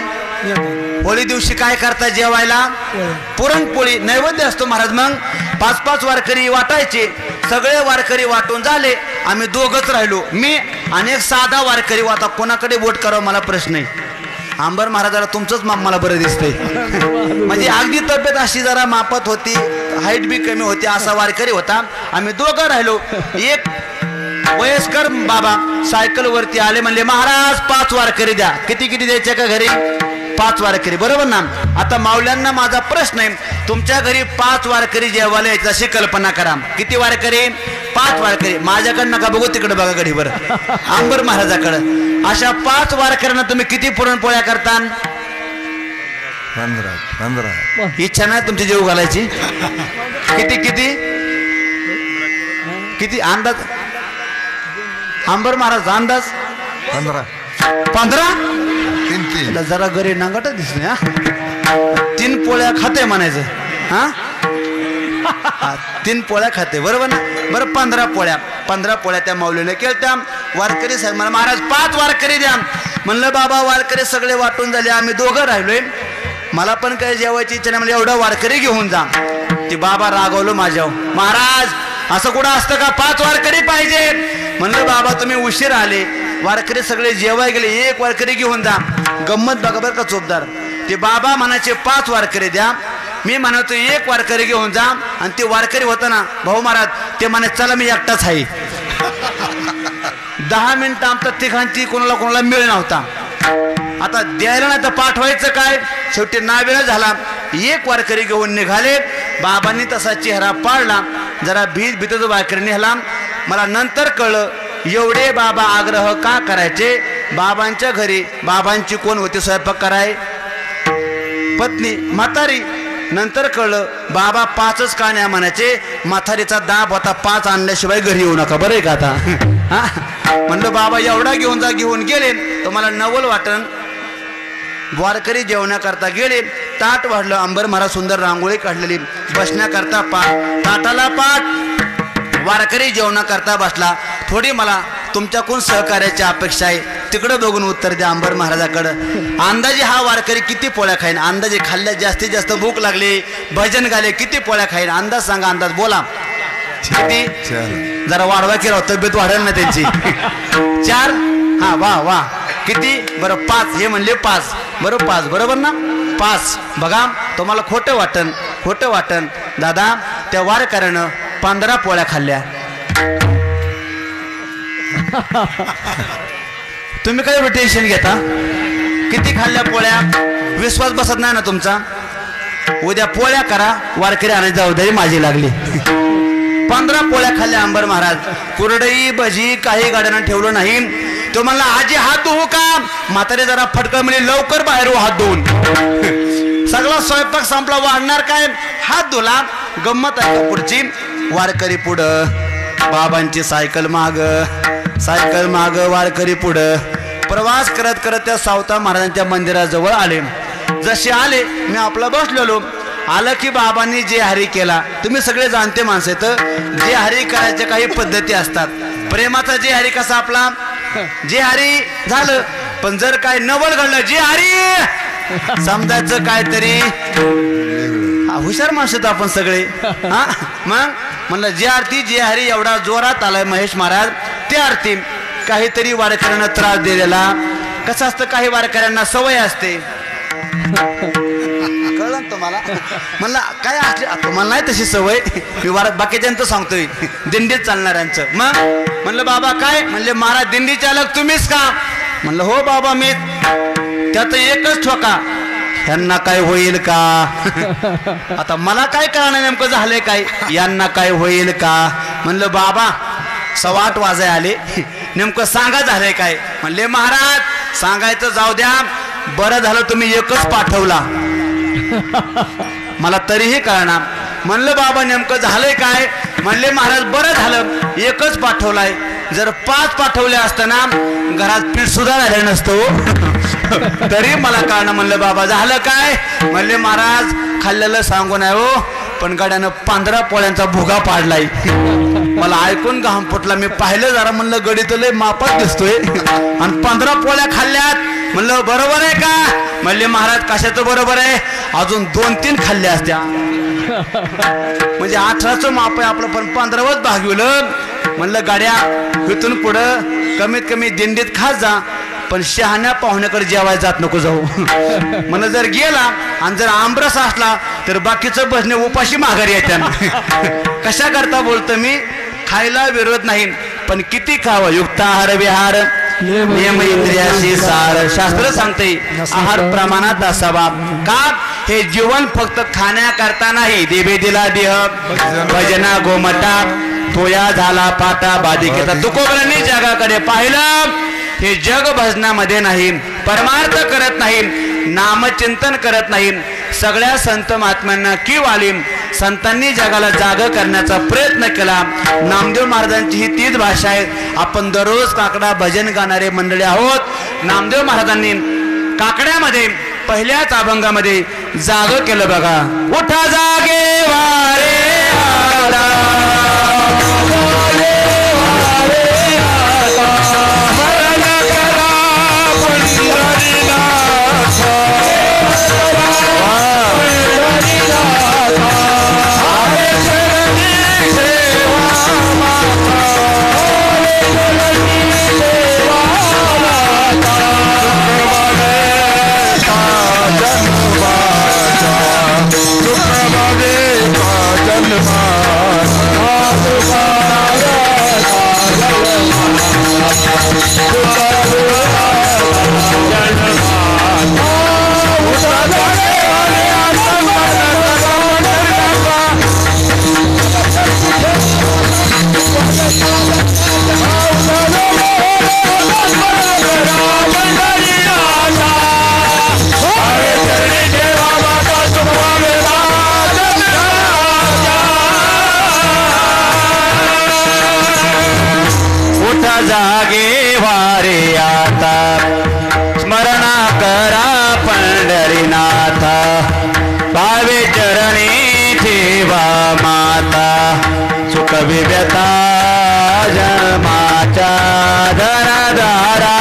होळी दिवशी काय करता जेवायला? पुरणपोळी नैवेद्य असतो महाराज. मग 5-5 वारकरी वाटायचे. सगळे वारकरी वाटून झाले. आम्ही दोघच राहिलो, मी आणि एक साधा वारकरी. आता कोणाकडे वोट करावं मला प्रश्न आहे. अंबर महाराजाला तुमचंच माप मला बरं दिसतंय. म्हणजे अगदी तब्येत अशी जरा मापत होती, हाईट बी कमी होती, असा वारकरी होता. आम्ही दोघं राहिलो. एक वयस्कर बाबा सायकल वरती आले, म्हणले महाराज 5 वारकरी द्या. किती द्यायचे का घरी? 5 वारकरी, बरोबर ना. आता माऊल्यांना माझा प्रश्न आहे, तुमच्या घरी 5 वारकरी जेवायला यायचं अशी कल्पना करा. किती वारकरी? 5 वारकरी. माझ्याकडं नका बघू, तिकडे बघा गडीवर अंबर महाराजाकडं. अशा 5 वारकऱ्यांना तुम्ही किती पुरणपोळ्या करता? 15. इच्छा नाही तुमची जेव घालायची? किती अंदाज? अंबर महाराज अंदाज? 15. जरा घरी नांगट दिसले. 3 पोळ्या खाते म्हणायचं. 3 पोळ्या खाते, बरोबर ना. बरं 15 पोळ्या त्या माऊलीने केल्या. त्या वारकरी साहेब मला महाराज 5 वारकरी द्या. म्हणलं बाबा वारकरी सगळे वाटून झाले, आम्ही दोघं राहिलोय, मला पण काही जेवायची इच्छा नाही. म्हणजे एवढं वारकरी घेऊन जा. ते बाबा रागवलो माझ्यावर, महाराज असं कुठं असतं का? 5 वारकरी पाहिजे. म्हणलं बाबा तुम्ही उशीर आले, वारकरी सगळे जेवाय गेले, 1 वारकरी घेऊन जा. गंमत बघा बरं का चोपदार. ते बाबा म्हणायचे 5 वारकरी द्या, मी म्हणतो 1 वारकरी घेऊन जा. आणि ते वारकरी होता ना भाऊ महाराज, ते म्हणे चला मी एकटाच आहे. 10 मिनिटं आमच्या तिघांची कोणाला मिळ नव्हता. आता द्यायला नाही तर पाठवायचं काय? शेवटी नावेळा झाला. 1 वारकरी घेऊन निघाले. बाबांनी तसा चेहरा पाडला, जरा भीत वारकरी निघाला. मला नंतर कळलं एवढे बाबा आग्रह का करायचे. बाबांच्या घरी बाबांची कोण होती स्वयंपाक कराय? पत्नी म्हातारी. नंतर कळलं बाबा 5च का नाही म्हणायचे, म्हातारीचा दाब होता 5 आणल्याशिवाय घरी येऊ नका, बरं आहे का आता. म्हणलं बाबा एवढा घेऊन जा. घेऊन गेले तर मला नवल वाटण. वारकरी जेवण्याकरता गेले, ताट वाढलं. अंबर महाराज सुंदर रांगोळी काढलेली, बसण्याकरता पाठ, ताटाला पाठ. वारकरी जेवणाकरता बसला. थोडी मला तुमच्याकडून सहकार्याची अपेक्षा आहे, तिकडं बघून उत्तर द्या अंबर महाराजाकडं. अंदाजे हा वारकरी किती पोळ्या खाईन? अंदाजे खाल्ल्या, जास्तीत जास्त भूक लागली, भजन गाले, किती पोळ्या खाईन? अंदाज सांगा, अंदाज बोला. किती? जरा वाढवा की राव, तब्येत वाढेल ना त्यांची. 4. हा वा. किती? बरं 5. हे म्हणले 5. बरं 5, बरोबर ना. 5. बघा तुम्हाला खोटं वाटन दादा. त्या वारकऱ्यानं 15 पोळ्या खाल्ल्या. तुम्ही काय टेन्शन घेता? किती खाल्ल्या पोळ्या? विश्वास बसत नाही ना तुमचा? उद्या पोळ्या करा, वारकरी आणायची जबाबदारी माझी लागली. 15 पोळ्या खाल्ल्या अंबर महाराज. कुरडई भजी काही गाड्यांना ठेवलं नाही. तो म्हणला आजी हात धुवू का? म्हातारे जरा फटकळ म्हणजे लवकर बाहेर हात धुवून. सगळा स्वयंपाक संपला, वाढणार काय? हात धुला. गंमत आहे का पुढची? वारकरी पुढं, बाबांची सायकल माग, वारकरी पुढं. प्रवास करत करत त्या सावता महाराजांच्या मंदिराजवळ आले. जसे आले मी आपला बसलेलो. आलं की बाबांनी जे हरी केला. तुम्ही सगळे जाणते माणसं तर जे हरी करायच्या काही पद्धती असतात. प्रेमाचा जे हरी कसा आपला जे हरी झालं, पण जर काय नवल घडलं जे हरी समजायचं काहीतरी. हुशार माणसं आपण सगळे. मग म्हणलं जे आरती जे हरी एवढा जोरात आलाय महेश महाराज, ते आरती काहीतरी वारकऱ्यांना त्रास दिलेला. कसं असतं, काही वारकऱ्यांना सवय असते. कळलं तुम्हाला? म्हणलं काय असली तुम्हाला नाही तशी सवय, मी बाकीच्यांचं सांगतोय दिंडीत चालणाऱ्यांचं. मग म्हणलं बाबा काय? म्हणले महाराज दिंडी चालक तुम्हीच का? म्हणलं हो बाबा मी. त्यात एकच ठोका, ह्यांना काय होईल का? आता मला काय कळणार नेमकं झालंय काय, यांना काय होईल का? म्हणलं बाबा 8:15 वाजाय आले, नेमकं सांगा झालंय काय? म्हणले महाराज सांगायचं जाऊ द्या, बरं झालं तुम्ही एकच पाठवला, मला तरीही कळणार. म्हणलं बाबा नेमकं झालंय काय? म्हणले महाराज बरं झालं एकच पाठवलाय, जर 5 पाठवले असताना घरात पीठ सुद्धा झालं नसतं तरी मला कळणार. म्हणलं बाबा झालं काय? म्हणले महाराज खाल्लेलं सांगू नाही हो, पण गाड्यानं 15 पोळ्यांचा भुगा पाडलाय. मला ऐकून घाम फुटला. मी पाहिलं जरा, म्हणलं गडी तर लय मापात दिसतोय आणि 15 पोळ्या खाल्ल्यात. म्हणलं बरोबर आहे का? म्हणले महाराज कशाचं बरोबर आहे? अजून 2-3 खाल्ल्या असत्या. म्हणजे 18चं माप आहे आपलं, पण 15वच भागवलं. म्हणलं गाड्या इथून पुढं कमीत कमी दिंडीत खात जा, पण शहाण्या पाहुण्याकडे जेवायला जात नको जाऊ. म्हणलं जर गेला आणि जर आमरस असला तर बाकीचं बसणे उपाशी माघारी येत्या. कशा करता बोलतो मी? खायला विरोध नाही, पण किती खावं? युक्ताहार विहार नियम इंद्रियाशी सार. शास्त्र सांगते आहार प्रमाणात असावा. का? हे जीवन फक्त खाण्याकरता नाही. देवे दिला देह भजना गोमटा तोया झाला पाटा बाधिकेचा. तुकोबरांनी जगाकडे पाहिलं. हे जग भजनामध्ये नाही, परमार्थ करत नाही, नामचिंतन करत नाही. सगळ्या संत महात्म्यांना कीव आली. संतांनी जगाला जाग करण्याचा प्रयत्न केला. नामदेव महाराजांची ही तीच भाषा आहे. आपण दररोज काकडा भजन गाणारे मंडळी आहोत. नामदेव महाराजांनी काकड्यामध्ये पहिल्याच अभंगामध्ये जाग केलं बघा. उठा जागे वारे आता, जागे वारे आता, स्मरणा करा पंढरीनाथ. पावे चरणी ठेवा माता, सुख विव्यता जन्माच्या. धनदारा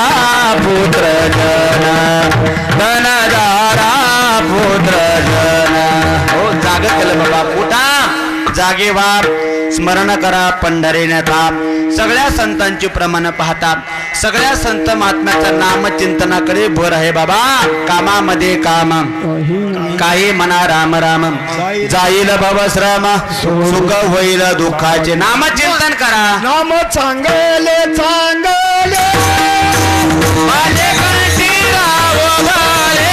पुत्र जन, धनदारा पुत्र जन. हो जाग केलं बाबा. उठा जागे व्हा, स्मरण करा पंढरीनाथा. सगळ्या संतांची प्रमाण पाहता सगळ्या संत महात्म्याच्या नामचिंतनाकडे भर आहे बाबा. कामामध्ये काम, काही म्हणा राम राम. जाईल भवश्रम, सुख होईल दुःखाचे. नामचिंतन करा. नाम चांगले चांगले माझे कंठी राहो भाले.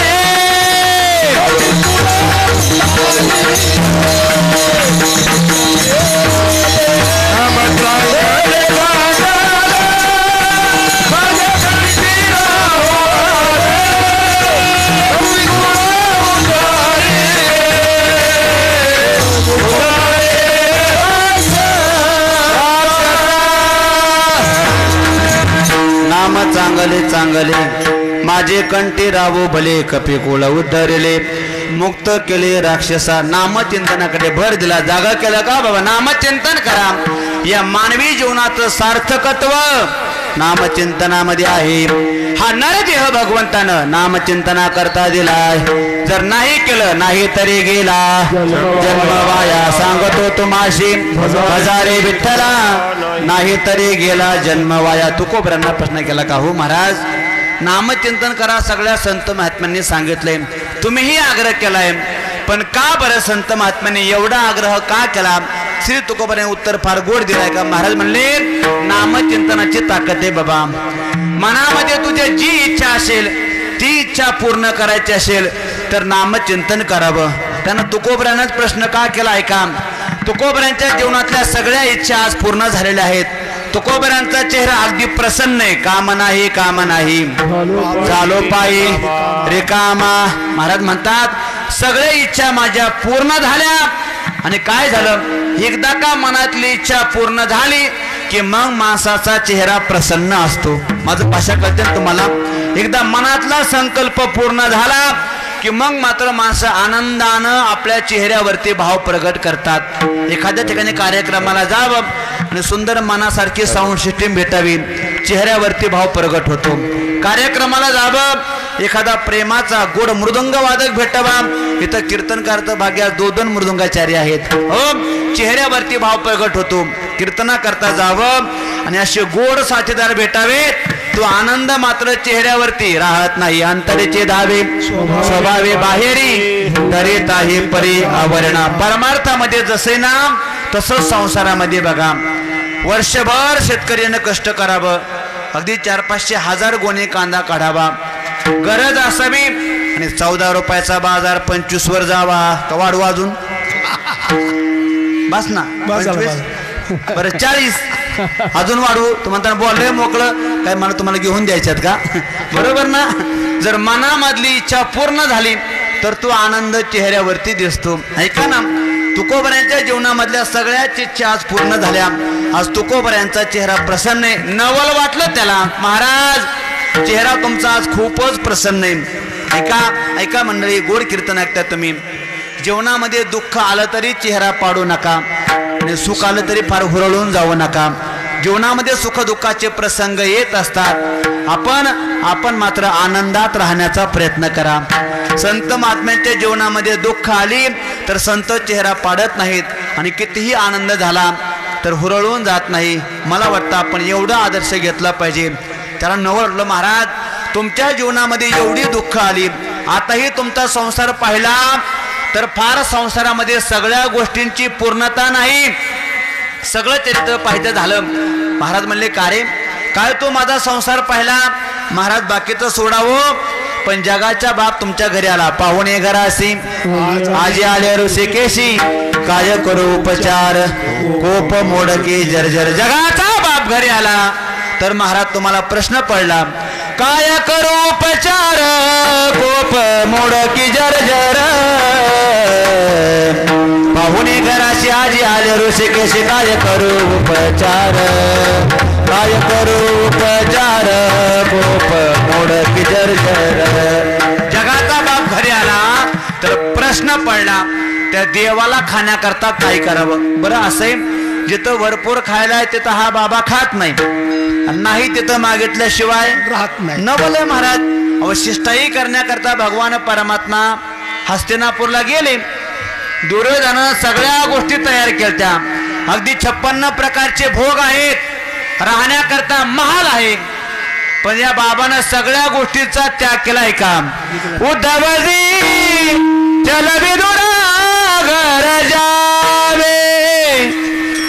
नाम चांगले चांगले माझे कंठी रावो भले. कपी कुळ उद्धरले, मुक्त केले राक्षसा. नामचिंतनाकडे भर दिला. जागा केला का बाबा? नामचिंतन करा. या मानवी जीवनाचं सार्थकत्व नामचिंतनामध्ये आहे. हा नरदेह भगवंतानं नामचिंतना करता दिलाय. जर नाही केलं नाही तरी गेला जन्म वाया. सांगतो तुम्हाशी हजारे विठ्ठला, नाही तरी गेला जन्म वाया. तुकोबरांना प्रश्न केला का? हो महाराज, नामचिंतन करा सगळ्या संत महात्म्यांनी सांगितलंय, तुम्हीही आग्रह केलाय, पण का बरं संत महात्म्यांनी एवढा आग्रह का केला? श्री तुकोबराने उत्तर फार गोड दिलाय का? महाराज म्हणले नामचिंतनाची ताकद आहे बाबा. मनामध्ये तुझ्या जी इच्छा असेल ती इच्छा पूर्ण करायची असेल तर नामचिंतन करावं. त्यानं तुकोबरानंच प्रश्न का केला आहे का? तुकोबरांच्या जीवनातल्या सगळ्या इच्छा आज पूर्ण झालेल्या आहेत. तुकोबरांचा चेहरा अगदी प्रसन्न आहे. काम नाही काम नाही झालो पायी रिकामा. महाराज म्हणतात सगळ्या इच्छा माझ्या पूर्ण झाल्या. आणि काय झालं? एकदा का मनातली इच्छा पूर्ण झाली की मग माणसाचा चेहरा प्रसन्न असतो. माझं भाषा कळते तुम्हाला? एकदा मनातला संकल्प पूर्ण झाला की मग मात्र माणसं आनंदानं आपल्या चेहऱ्यावरती भाव प्रगट करतात. एखाद्या ठिकाणी कार्यक्रमाला जावं आणि सुंदर मनासारखी साऊंड सिस्टीम भेटावी, चेहऱ्यावरती भाव प्रगट होतो. कार्यक्रमाला जावं एखादा प्रेमाचा गोड मृदंग वादक भेटावा. इथं कीर्तनकारचं भाग्यात 2 मृदंगाचारी आहेत. हो, चेहऱ्यावरती भाव प्रगट होतो. कीर्तना करता जावं आणि असे गोड साथीदार भेटावेत. तो आनंद मात्र चेहऱ्यावरती राहत नाही. अंतरेचे धावे स्वभावे बाहेरी दरेताही परी आवरणा. परमार्थामध्ये जसे नाम तसंच संसारामध्ये बघा. वर्षभर शेतकऱ्यानं कष्ट करावं. अगदी 400-500 गोणे कांदा काढावा. गरज असावी आणि 14 रुपयाचा बाजार 25 वर जावा. का वाढू अजून? बस ना 25. बरं 40 अजून वाढवू. तू म्हणताना बोलले मोकळं काय मला तुम्हाला घेऊन द्यायच्यात का? बरोबर ना. जर मनामधली इच्छा पूर्ण झाली तर तो आनंद चेहऱ्यावरती दिसतो. ऐका ना, तुकोबऱ्यांच्या जीवनामधल्या सगळ्याच इच्छा आज पूर्ण झाल्या. आज तुकोबऱ्यांचा चेहरा प्रसन्न आहे. नवल वाटलं त्याला. महाराज चेहरा तुमचा आज खूपच प्रसन्न आहे. ऐका ऐका मंडळी, गोड कीर्तन ऐकता तुम्ही. जीवनामध्ये दुःख आलं तरी चेहरा पाडू नका आणि सुख आलं तरी फार हुरळून जाऊ नका. जीवनामध्ये सुख दुःखाचे प्रसंग येत असतात. आपण मात्र आनंदात राहण्याचा प्रयत्न करा. संत महात्म्यांच्या जीवनामध्ये दुःख आली तर संत चेहरा पाडत नाहीत आणि कितीही आनंद झाला तर हुरळून जात नाही. मला वाटतं आपण एवढा आदर्श घेतला पाहिजे. त्याला नवरलं, महाराज तुमच्या जीवनामध्ये एवढी दुःख आली, आताही तुमचा संसार पाहिला तर फार संसारामध्ये सगळ्या गोष्टींची पूर्णता नाही. सगळं चरित्र पाहिजे झालं. महाराज म्हणले, का रे काय तो माझा संसार पाहिला? महाराज बाकीचं सोडावं, पण जगाच्या बाप तुमच्या घरी आला. पाहुणे घराशी आजी आले ऋषिकेशी, काय करू उपचार कोप मोडके जर्जर. जगाचा बाप घरी आला तर महाराज तुम्हाला प्रश्न पडला, काय करू उपचार कोप मोडकी जर्जर. पाहुणे घराशी आजी आले ऋषिकेशी, काय करू उपचार, काय करू उपचार कोप मोडकी जर्जर. जगाचा बाप घरी आला तर प्रश्न पडला, त्या देवाला खाण्याकरता काय करावं? बरं असे जिथं भरपूर खायला आहे तिथं हा बाबा खात नाही तिथं मागितल्याशिवाय राहत नाही. न बोले महाराज, अवशिष्टाई करण्याकरता भगवान परमात्मा हस्तिनापूरला गेले. दुर्योधनानं सगळ्या गोष्टी तयार केल्या. अगदी 56 प्रकारचे भोग आहेत, राहण्याकरता महाल आहे. पण या बाबानं सगळ्या गोष्टीचा त्याग केलाय का? उद्धवजी चल विदुरा घर जावे,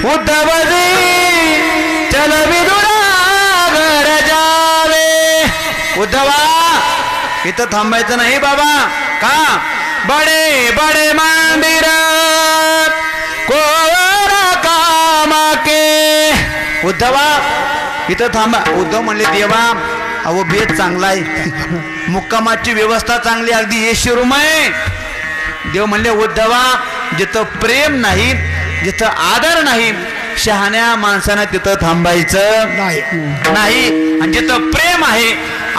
उद्धवजी चल विदुरा घर जावे. उद्धवा इथं थांबायचं नाही बाबा. का? बडे बडे मंदिर कोर काम के. उद्धवा इथं थांबा. उद्धव म्हणले, देवा अहो बेत चांगला आहे, मुक्कामाची व्यवस्था चांगली, अगदी येशी रूम आहे. देव म्हणले, उद्धवा जिथं प्रेम नाही, जिथं आदर नाही, शहाण्या माणसानं तिथं थांबायचं नाही. आणि जिथं प्रेम आहे,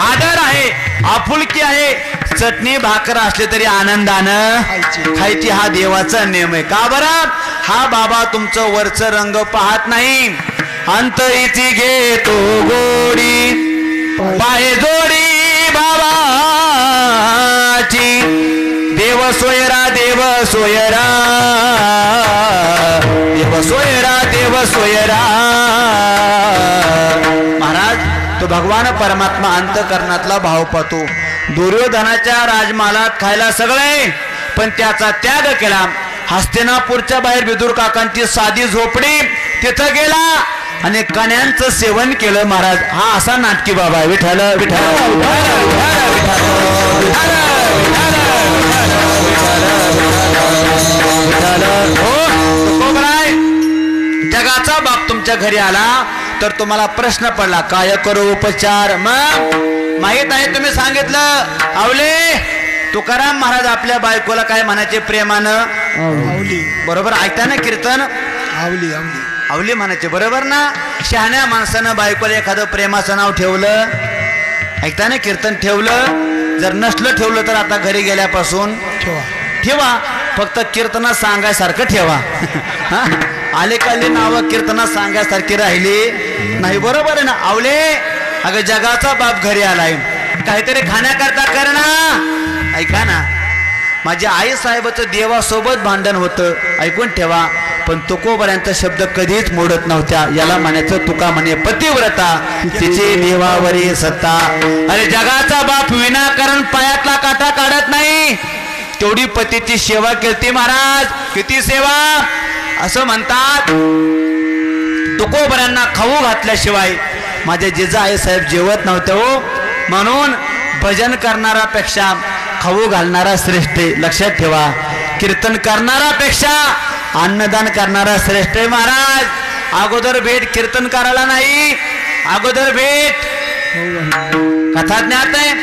आदर आहे, आपुलकी आहे, चटणी भाकर असले तरी आनंदानं खायची, हा देवाचा नियम आहे. का बरं? हा बाबा तुमचं वरचं रंग पाहत नाही, अंतरीची घेतो गोडी, पाय जोडी बाबाची. देव सोयरा देव सोयरा, देव सोयरा देव सोयरा. महाराज तो भगवान परमात्मा अंतकरणातला भाव पाहतो. दुर्योधनाच्या राजमहालात खायला सगळे, पण त्याचा त्याग केला. हस्तिनापूरच्या बाहेर विदुर काकांची साधी झोपडी, तिथं गेला आणि कण्यांचं सेवन केलं. महाराज हा असा नाटकी बाबा आहे. विठ्ठल विठ्ठल जगाचा बाप तुमच्या घरी आला तर तुम्हाला प्रश्न पडला, काय करू उपचार. मग माहित आहे तुम्ही सांगितलं, आवले तुकाराम महाराज आपल्या बायकोला काय म्हणायचे प्रेमानं? बरोबर ऐकता ना कीर्तन? आवली आवली आवली म्हणायचे, बरोबर ना. शहाण्या माणसानं बायकोला एखादं प्रेमाचं नाव ठेवलं, ऐकता ना कीर्तन ठेवलं. जर नसलं ठेवलं तर आता घरी गेल्यापासून ठेवा, फक्त कीर्तना सांगायसारखं ठेवा. आले काले नाव कीर्तना सांगायसारखी राहिली नाही, बरोबर आहे ना. आवले अगं जगाचा बाप घरी आलाय, काहीतरी खाण्याकरता कर ना. ऐका ना, माझ्या आई साहेबाचं देवासोबत भांडण होतं, ऐकून ठेवा. पण तुकोबऱ्यांचा शब्द कधीच मोडत नव्हत्या. याला म्हणायचं तुका म्हणे पतिव्रता तिची देवावरी सत्ता. अरे जगाचा बाप विनाकारण पायातला काटा काढत नाही. तेवढी पतीची सेवा केली महाराज. किती सेवा. असं म्हणतात तुकोबऱ्यांना खाऊ घातल्याशिवाय माझे जिजा आई साहेब जेवत नव्हते हो. म्हणून भजन करणारापेक्षा खाऊ घालणारा श्रेष्ठ. लक्षात ठेवा, कीर्तन करणारापेक्षा अन्नदान करणारा श्रेष्ठ आहे महाराज. अगोदर भेट कीर्तन करायला नाही, अगोदर भेट. कथा ज्ञात आहे.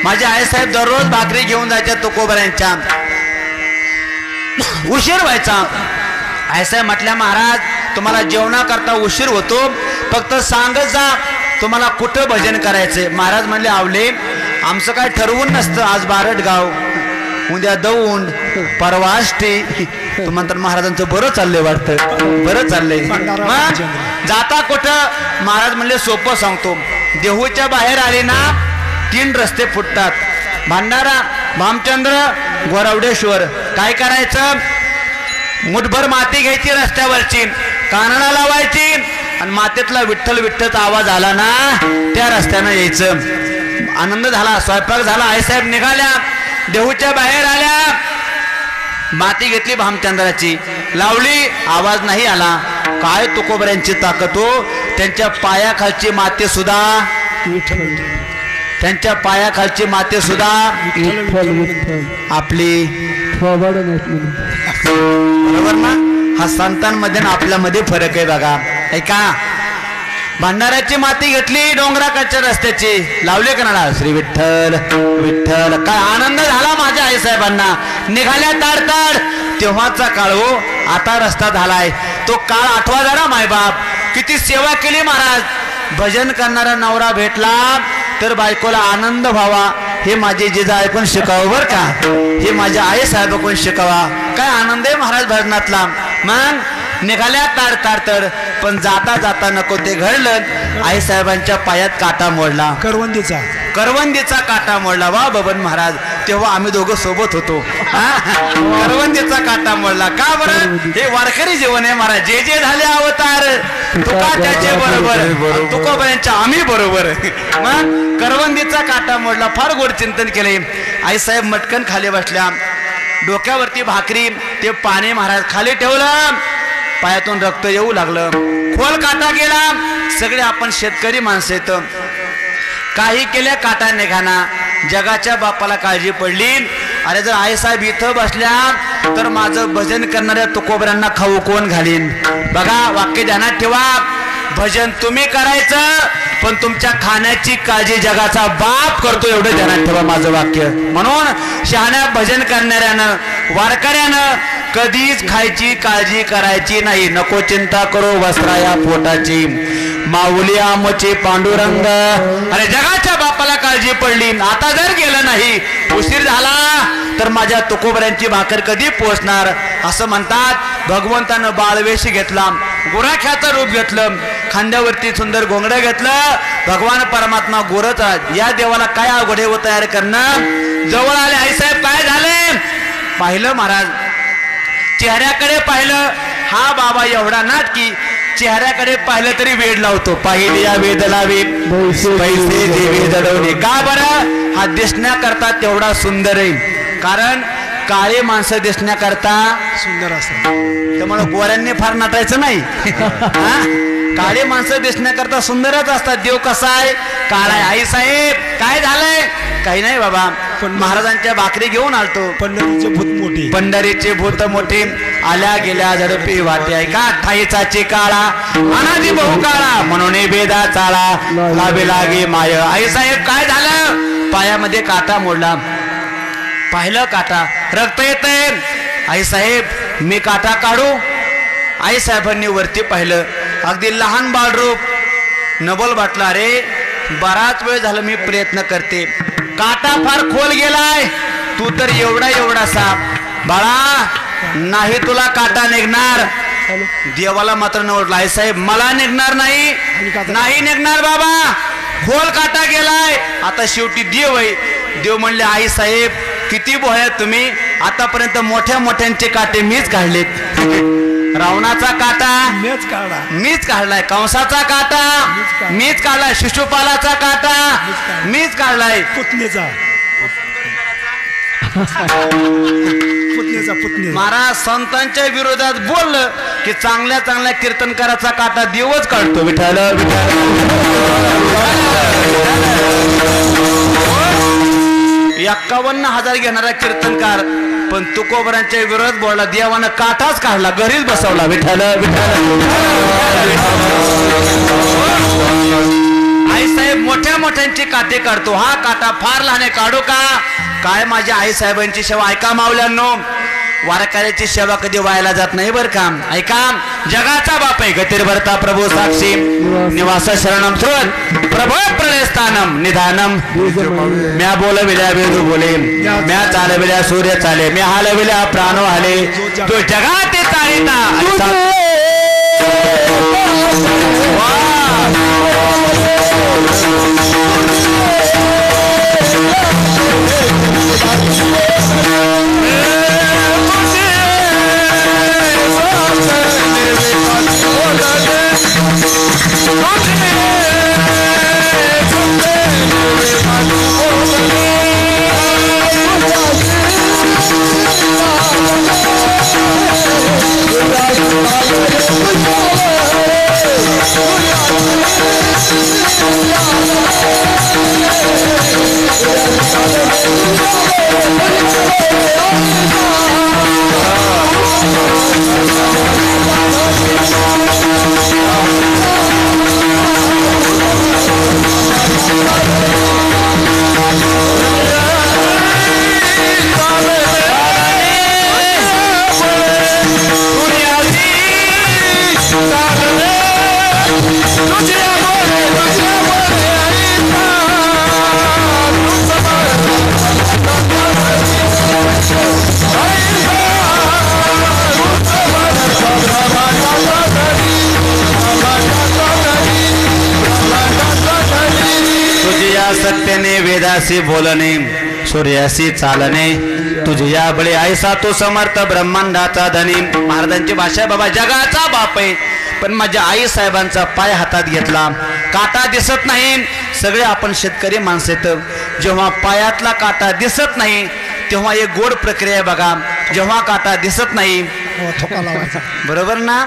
माझे आई साहेब दररोज भाकरी घेऊन जायच्या तुकोबऱ्यांच्या. उशीर व्हायचा. आई साहेब म्हटल्या महाराज तुम्हाला जेवणाकरता उशीर होतो, फक्त सांगत जा तुम्हाला कुठं भजन करायचंय. महाराज म्हणले आवले आमचं काय ठरवून नसतं. आज बारडगाव, उद्या दौंड, परवा आष्टी. म्हणतात महाराजांचं बरं चाललंय वाटतं, बरं चाललंय. मग जाता कुठं. महाराज म्हणले सोपं सांगतो. देहूच्या बाहेर आले ना 3 रस्ते फुटतात. भंडारा, भामचंद्र, गोरवडेश्वर. काय करायचं, मुठभर माती घ्यायची रस्त्यावरची, कानाला लावायची आणि मातीतला विठ्ठल विठ्ठलचा आवाज आला ना त्या रस्त्यानं यायचं. आनंद झाला, स्वयंपाक झाला. आईसाहेब निघाल्या, देहूच्या बाहेर आल्या. माती घेतली भामचंद्राची, लावली, आवाज नाही आला. काय तुकोबऱ्यांची ताकद हो. त्यांच्या पायाखालची माती सुद्धा, त्यांच्या पायाखालची माती सुद्धा आपली. बरोबर ना. हा संतांमध्ये आणि आपल्यामध्ये फरक आहे बघा. ऐका, भंडाऱ्याची माती घेतली डोंगराकडच्या रस्त्याची, लावले कनाडा श्री विठ्ठल विठ्ठल. काय आनंद झाला माझ्या आई साहेबांना. निघाल्या ताडताड. तेव्हाचा काळ हो, आता रस्ता झालाय. तो काळ आठवा जरा मायबाप. किती सेवा केली महाराज. भजन करणारा नवरा भेटला तर बायकोला आनंद व्हावा हे माझे जिजा ऐकून शिकावं बर का. हे माझ्या आई साहेब ऐकून शिकावा. काय आनंद आहे महाराज भजनातला. मग निघाल्या ताड ताड. पण जाता जाता नको ते घडलं. आई साहेबांच्या पायात काटा मोडला. करवंदीचा काटा मोडला. वा बबन महाराज, तेव्हा आम्ही दोघं सोबत होतो. करवंदीचा काटा मोडला. का बरं. हे वारकरी जीवन आहे महाराज. जे जे झाले अवतार तुका त्याचे बरोबर, तुकोबऱ्यांच्या आम्ही बरोबर. मग करवंदीचा काटा मोडला. फार गोड चिंतन केले. आई साहेब मटकन खाली बसल्या. डोक्यावरती भाकरी, ते पाणी महाराज खाली ठेवलं. पायातून रक्त येऊ लागलं. खोल काटा गेला. सगळे आपण शेतकरी माणसं येत. काही केल्या काटा निघाना. जगाच्या बापाला काळजी पडली. अरे जर आई साहेब इथं बसल्या तर माझं भजन करणाऱ्या तुकोबऱ्यांना खाऊ कोण घालीन. बघा, वाक्य ध्यानात ठेवा. भजन तुम्ही करायचं, पण तुमच्या खाण्याची काळजी जगाचा बाप करतो, एवढं ध्यानात ठेवा माझं वाक्य. म्हणून शहाण्या भजन करणाऱ्यानं, वारकऱ्यानं कधीच खायची काळजी करायची नाही. नको चिंता करो वस्त्राया पोटाची, माऊली आमचे पांडुरंग. अरे जगाच्या बापाला काळजी पडली. आता जर गेलं नाही, उशीर झाला तर माझ्या तुकोबऱ्यांची भाकर कधी पोचणार. असं म्हणतात. भगवंतानं बाळवेश घेतला, गोराख्याचं रूप घेतलं, खांद्यावरती सुंदर घोंगडं घेतलं. भगवान परमात्मा गोरच. या देवाला काय अवघडे व तयार करणं. जवळ आले. आई साहेब काय झाले पाहिलं महाराज. चेहऱ्याकडे पाहिलं. हा बाबा एवढा नाटकी. चेहऱ्याकडे पाहिलं तरी वेड लावतो. पाहिले या वेद लावे पैसे देवे दडवणे. का बरं. हा दिसण्याकरता तेवढा सुंदर आहे. कारण काळे माणसं दिसण्याकरता सुंदर असतात. त्यामुळे गोऱ्यांनी फार नटायचं नाही. काळे माणसं दिसण्याकरता सुंदरच असतात. देव कसा आहे, काळा आहे. आई साहेब काय झालंय. काही नाही बाबा, पण महाराजांच्या भाकरी घेऊन आलतो. पंढरीचे भूत मोठे, पंढरीचे भूत मोठे, आल्या गेल्या झडपी वाटे. ऐका, ठाईचाचे काळा अनादी बहु काळा, म्हणून बेदा चाळा लावे लागे माय. आई साहेब काय झालं. पायामध्ये काटा मोडला. पाहिलं काटा, रक्त येतंय. आई साहेब मी काटा काढू. आई साहेबांनी वरती पाहिलं. अगदी लहान बाळरूप. नबल वाटला. अरे बराच वेळ झाला मी प्रयत्न करते. काटा फार खोल गेलाय. तू तर एवढा एवढासा. बाळा नाही तुला काटा निघणार. देवाला मात्र नवडला. आई साहेब मला निघणार नाही. नाही निघणार बाबा. खोल काटा गेलाय. आता शेवटी देव आहे. देव म्हणले आई साहेब किती बोळ्यात तुम्ही, आतापर्यंत मोठ्या मोठ्यांचे काटे मीच काढलेत. रावणाचा काटा मीच काढलाय, कंसाचा काटा मीच काढलाय, शिशुपालाचा काटा मीच काढलाय, पुतणीचा महाराज संतांच्या विरोधात बोललं की चांगल्या चांगल्या कीर्तनकाराचा काटा देवच काढतो. विठाल 51,000 घेणारा कीर्तनकार पण तुकोबरांच्या विरोधात बोलला, देवानं काटाच काढला, घरीच बसवला. विठाल आई साहेब मोठ्या मोठ्यांची काटे काढतो, हा काटा फार लहान आहे, काढू का काय. माझ्या आई साहेबांची सेवा ऐका माऊल्यांनो, वारकऱ्याची सेवा कधी व्हायला जात नाही बर का. ऐका, जगाचा बाप आहे, गतीर भरता प्रभू साक्षी निवास शरणम स्रोत प्रभो प्रलयस्थानम निधानम. म्या बोलविल्या वेदू बोले, म्या चालविल्या सूर्य चाले, म्या हालविल्या प्राणो हाले, तो जगात चालिता. सत्याने वेदासी बोलणे, सूर्यासी चालणे, तुझ्या बळे ऐसा तो समर्थ ब्रह्मांडाचा धनी. महाराजांची भाषा बाबा जगाचा बाप आहे, पण माझ्या आई साहेबांचा पाय हातात घेतला, काटा दिसत नाही. सगळे आपण शेतकरी माणसेत, जेव्हा पायातला काटा दिसत नाही तेव्हा एक गोड प्रक्रिया आहे बघा. जेव्हा काटा दिसत नाही बरोबर ना,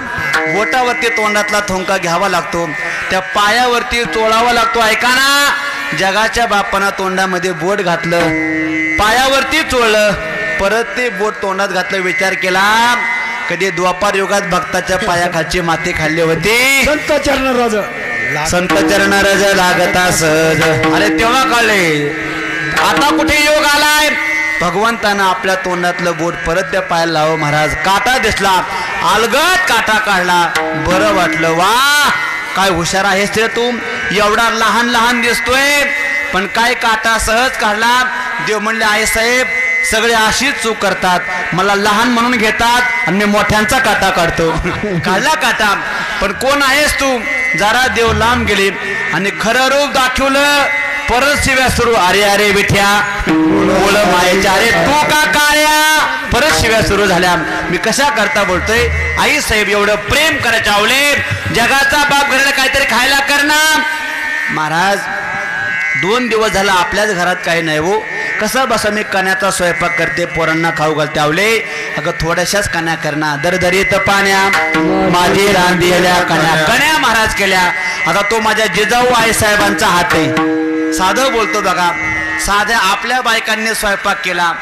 बोटावरती तोंडातला थोंका घ्यावा लागतो, त्या पायावरती चोळावा लागतो. ऐका ना, जगाच्या बापानं तोंडामध्ये बोट घातलं, पायावरती चोळलं, परत ते बोट तोंडात घातलं. विचार केला कधी द्वापार युगात भक्ताच्या पायाखालची माती खाल्ली होती. संत चरण रज लागता सहज. अरे तेव्हा कळले, आता कुठे योग आलाय. भगवंतानं आपल्या तोंडातलं बोट परत त्या पायाला लाव. महाराज काटा दिसला, अलगद काटा काढला, बरं वाटलं. वा काय हुशार आहेस रे तू, एवढा लहान लहान दिसतोय पण काय काटा सहज काढला. देव म्हणले आई साहेब सगळे अशीच चूक करतात, मला लहान म्हणून घेतात आणि मी मोठ्यांचा काटा काढतो. काढला काटा, पण कोण आहेस तू. जरा देव लांब गेले आणि खरं रूप दाखवलं. परत शिव्या सुरू, अरे अरे विठ्या बोल मायेच्या, अरे तू का काळ्या. परत शिव्या सुरू झाल्या. मी कशा करता बोलतोय. आई साहेब एवढं प्रेम करायचे आवले, जगाचा बाप घराला काहीतरी खायला करणार. महाराज 2 दिवस झाला आपल्याच घरात काही नाही हो. कसं बसा मी कण्याचा स्वयंपाक करते, पोरांना खाऊ घालते. आवले अगं थोड्याशाच कण्या करणार, दरदरीत पाण्या माझी रांधलेल्या कण्या. कण्या महाराज केल्या. आता तो माझ्या जिजाऊ आई साहेबांचा हात आहे. साधं बोलतो बघा, साध्या आपल्या बायकांनी स्वयंपाक केला,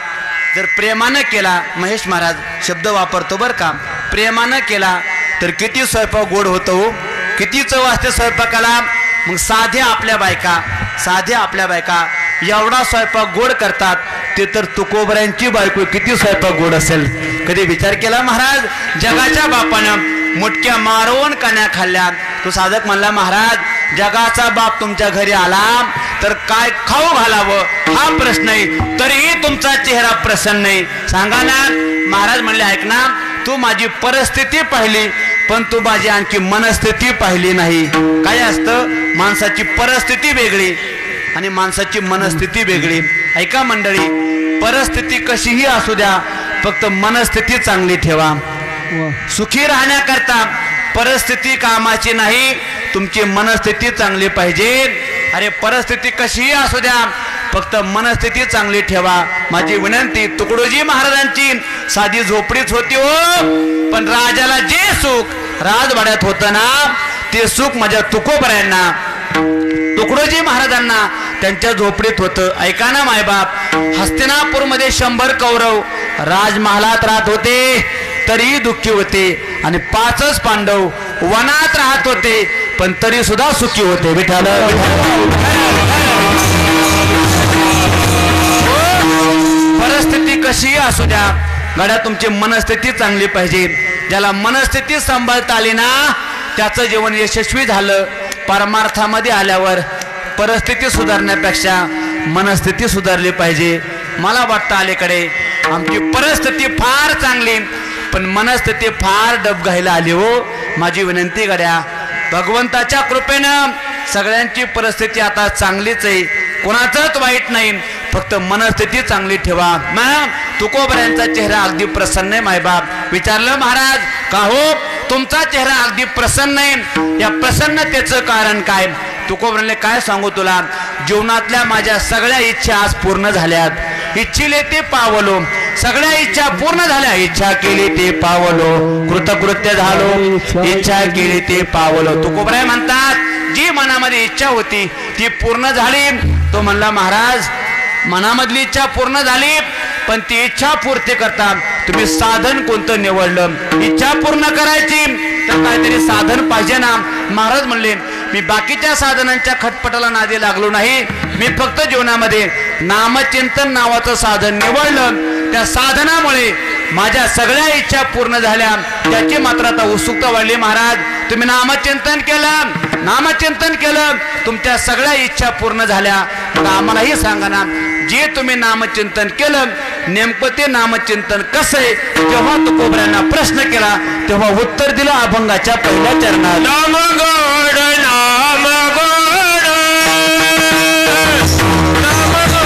जर प्रेमानं केला, महेश महाराज शब्द वापरतो बरं का, प्रेमानं केला तर किती स्वयंपाक गोड होतो, किती चव असते स्वयंपाकाला. मग साध्या आपल्या बायका एवढा स्वयंपाक गोड करतात, ते तर तुकोबऱ्यांची बायको किती स्वयंपाक गोड असेल. कधी विचार केला महाराज. जगाच्या बापानं मुटक्या मारून कण्या खाल्ल्या. तो साधक म्हणला महाराज जगाचा बाप तुमच्या घरी आला तर काय खाऊ घालावं हा प्रश्न आहे, तरीही तुमचा चेहरा प्रसन्न नाही. सांगा ना. महाराज म्हणले ऐक ना, तू माझी परिस्थिती पाहिली पण तू माझी आणखी मनस्थिती पाहिली नाही. काय असतं, माणसाची परिस्थिती वेगळी आणि माणसाची मनस्थिती वेगळी. ऐका मंडळी, परिस्थिती कशीही असू द्या, फक्त मनस्थिती चांगली ठेवा. सुखी राहण्याकरता परिस्थिती कामाची नाही, तुमची मनस्थिती चांगली पाहिजे. अरे परिस्थिती कशीही असू द्या, फक्त मनस्थिती चांगली ठेवा. माझी विनंती, तुकडोजी महाराजांची साधी झोपडीच होती हो, पण राजाला जे सुख राजवाड्यात होतं ना, ते सुख माझ्या तुकोबरायांना, तुकडोजी महाराजांना त्यांच्या झोपडीत होतं. ऐका ना मायबाप, हस्तिनापूरमध्ये 100 कौरव राजमहालात राहत होते तरीही दुःखी होते, आणि 5च पांडव वनात राहत होते पण तरी सुद्धा सुखी होते. विठाल परिस्थिती कशीही असू द्या, गड्या तुमची मनस्थिती चांगली पाहिजे. ज्याला मनस्थिती सांभाळता आली ना, त्याचं जीवन यशस्वी झालं. परमार्थामध्ये आल्यावर परिस्थिती सुधारण्यापेक्षा मनस्थिती सुधारली पाहिजे. मला वाटतं अलीकडे आमची परिस्थिती फार चांगली, पण मनस्थिती फार डबघाईला आली हो. माझी विनंती गड्या, भगवंताच्या कृपेनं सगळ्यांची परिस्थिती आता चांगलीच आहे, कोणाचंच वाईट नाही, फक्त मनस्थिती चांगली ठेवा. मग तुकोबऱ्यांचा चेहरा अगदी प्रसन्न आहे. मायबाप विचारलं, महाराज का हो तुमचा चेहरा अगदी प्रसन्न आहे, या प्रसन्नतेचं कारण काय? तुकोबऱ्याने काय सांगू तुला, जीवनातल्या माझ्या सगळ्या इच्छा आज पूर्ण झाल्यात. इच्छिले ते पावलो, सगळ्या इच्छा पूर्ण झाल्या. इच्छा केली ते पावलो, कृतकृत्य झालो, इच्छा केली ते पावलो. तुकोबराय म्हणतात, जी मनामध्ये इच्छा होती ती पूर्ण झाली. तो म्हणला, महाराज मनामधली इच्छा पूर्ण झाली, पण ती इच्छा पूर्ती करता तुम्ही साधन कोणतं निवडलं? इच्छा पूर्ण करायची तर काहीतरी साधन पाहिजे ना. महाराज म्हणले, मी बाकीच्या साधनांच्या खटपटाला नादी लागलो नाही, मी फक्त जीवनामध्ये नामचिंतन नावाचं साधन निवडलं. त्या साधनामुळे माझ्या सगळ्या इच्छा पूर्ण झाल्या. त्याची मात्र आता उत्सुकता वाढली. महाराज तुम्ही नामचिंतन केलं, नामचिंतन केलं, तुमच्या सगळ्या इच्छा पूर्ण झाल्या, तर आम्हालाही सांगा ना, जे तुम्ही नामचिंतन केलं नेमकं ते नामचिंतन कसं आहे? जेव्हा तुकोबऱ्यांना प्रश्न केला तेव्हा उत्तर दिलं अभंगाच्या पहिल्या चरणात. नाम गोड नाम गोड नाम गोड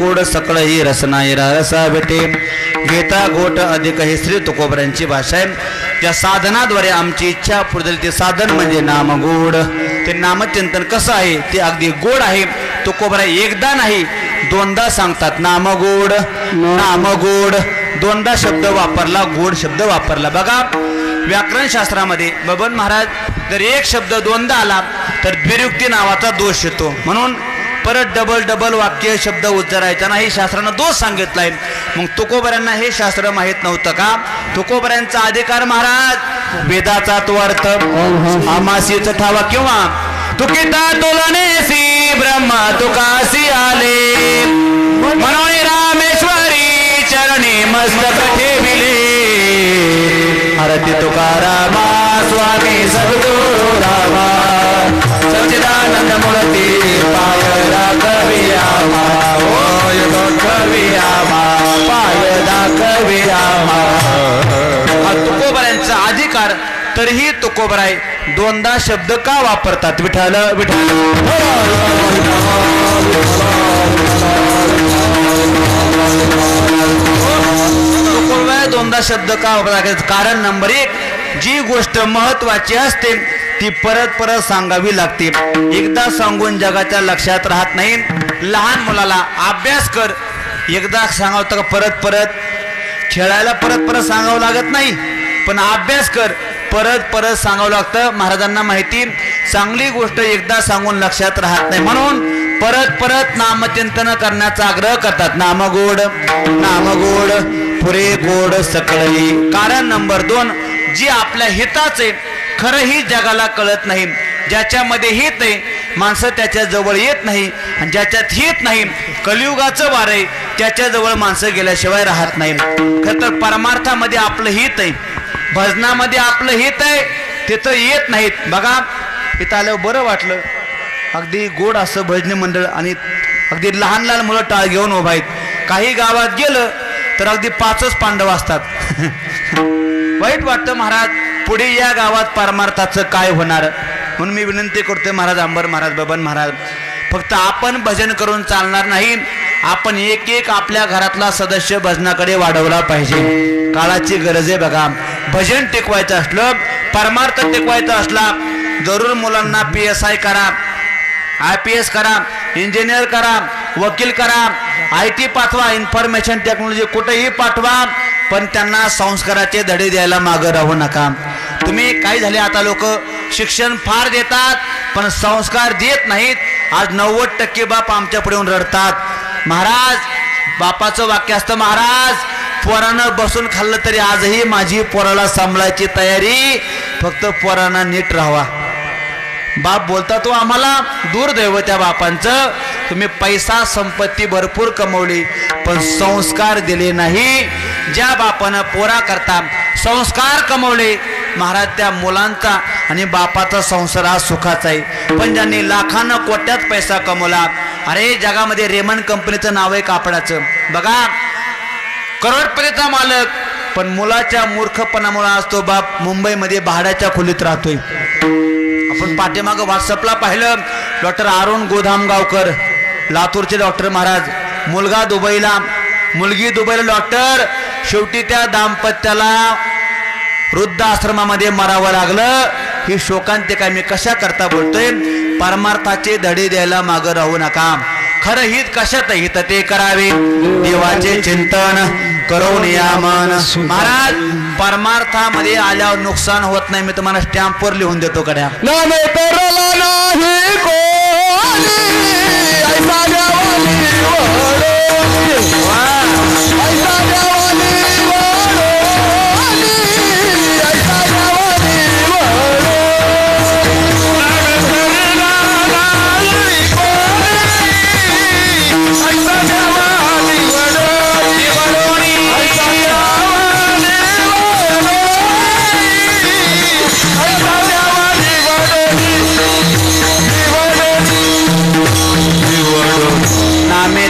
गोड सकळ ही रसनाई रसा भेटे घेता गोट अधिक ही श्री तुकोबऱ्यांची भाषा आहे. त्या साधनाद्वारे आमची इच्छा पूर्ण ते साधन म्हणजे नाम गोड. ते नामचिंतन कसं आहे ते अगदी गोड आहे. तुकोबरा एकदा नाही दोनदा सांगतात नाम गोड नाम गोड. दोनदा शब्द वापरला, गोड शब्द वापरला. बघा व्याकरण शास्त्रामध्ये बबन महाराज जर एक शब्द दोनदा आला तर द्विरुक्ती नावाचा दोष येतो. म्हणून परत डबल वाक्य शब्द उच्चारायचा नाही, शास्त्रानं दोष सांगितलाय. मग तुकोबऱ्यांना हे शास्त्र माहीत नव्हतं का? तुकोबऱ्यांचा अधिकार महाराज वेदाचा तो अर्थ आमासीच ठावा किंवा तुकिता तुलनेसी ब्रह्मा तुकासी आले म्हणून रामेश्वरी चरणी मस्तक ठेविले. आरती तुकारामा स्वामी सद्गुरु रामा सच्चिदानंद मूर्ती पाय दाखवी आम्हा होय दाखवी आम्हा पाय दाखवी आम्हा. हा तुकोबऱ्यांचा अधिकार. तरीही तुकोबराय दोनदा शब्द का वापरतात? विठ्ठल विठ्ठल तुकोबराय दोनदा शब्द का वापरतात? कारण नंबर एक, जी गोष्ट महत्वाची असते ती परत परत सांगावी लागते. एकदा सांगून जगाच्या लक्षात राहत नाही. लहान मुलाला अभ्यास कर एकदा सांगावं का परत परत? खेळायला परत परत सांगावं लागत नाही, पण अभ्यास कर परत परत सांगावं लागतं. महाराजांना माहिती चांगली गोष्ट एकदा सांगून लक्षात राहत नाही, म्हणून परत परत नामचिंतन करण्याचा आग्रह करतात. नामगोड नामगोड पुरे गोड सकळही. कारण नंबर दोन, जी आपल्या हिताचे खरंही जगाला कळत नाही. ज्याच्यामध्ये हित आहे माणसं त्याच्या जवळ येत नाही, आणि ज्याच्यात हित नाही कलियुगाचं वार आहे त्याच्याजवळ माणसं गेल्याशिवाय राहत नाही. खरं तर परमार्थामध्ये आपलं हित आहे, भजनामध्ये आपलं हित आहे, तिथं येत नाहीत. बघा इथं आल्यावर बरं वाटलं. अगदी गोड असं भजनी मंडळ आणि अगदी लहान लहान मुलं टाळ घेऊन उभा आहेत. काही गावात गेलं तर अगदी 5च पांडव असतात. वाईट वाटतं महाराज. पुढे या गावात परमार्थाचं काय होणार? म्हणून मी विनंती करतोय महाराज अंबर महाराज बबन महाराज, फक्त आपण भजन करून चालणार नाही. आपण एक एक आपल्या घरातला सदस्य भजनाकडे वाढवला पाहिजे. काळाची गरज आहे. बघा भजन टिकवायचं असलं, परमार्थ टिकवायचा असला, जरूर मुलांना PSI करा, IPS करा, इंजिनियर करा, वकील करा, IT पाठवा, इन्फॉर्मेशन टेक्नॉलॉजी कुठेही पाठवा, पण त्यांना संस्काराचे धडे द्यायला मागं राहू नका. तुम्ही काय झाले आता लोक शिक्षण फार देतात पण संस्कार देत नाहीत. आज 90% बाप आमच्या पुढे येऊन रडतात. महाराज बापाचं वाक्य असतं, महाराज पोरानं बसून खाल्लं तरी आजही माझी पोराला सांभाळायची तयारी, फक्त पोरानं नीट राहावा. बाप बोलता तो आम्हाला दुर्दैव त्या बापांचं. तुम्ही पैसा संपत्ती भरपूर कमवली पण संस्कार दिले नाही. ज्या बापानं पोरा करता संस्कार कमवले महाराज त्या मुलांचा आणि बापाचा संसार हा सुखाचा आहे. पण ज्यांनी लाखांना कोट्यात पैसा कमवला, अरे जगामध्ये रेमंड कंपनीचं नाव आहे कापडाचं, बघा करोडपतीचा मालक, पण मुलाच्या मूर्खपणामुळे आज तो बाप मुंबईमध्ये भाड्याच्या खोलीत राहतोय. आपण पाठीमागं व्हॉट्सअपला पाहिलं, डॉक्टर अरुण गोधामगावकर लातूरचे डॉक्टर महाराज, मुलगा दुबईला, मुलगी दुबईला डॉक्टर. शेवटी त्या दाम्पत्याला वृद्धाश्रमामध्ये मरावं लागलं. ही शोकांतिका मी कशा करता बोलतोय? परमार्थाचे धडे द्यायला मागं राहू नका. खरं हित कशात हित ते करावे, देवाचे चिंतन करून या मन. महाराज परमार्थामध्ये आल्यावर नुकसान होत नाही. मी तुम्हाला स्टॅम्पवर लिहून देतो कड्या.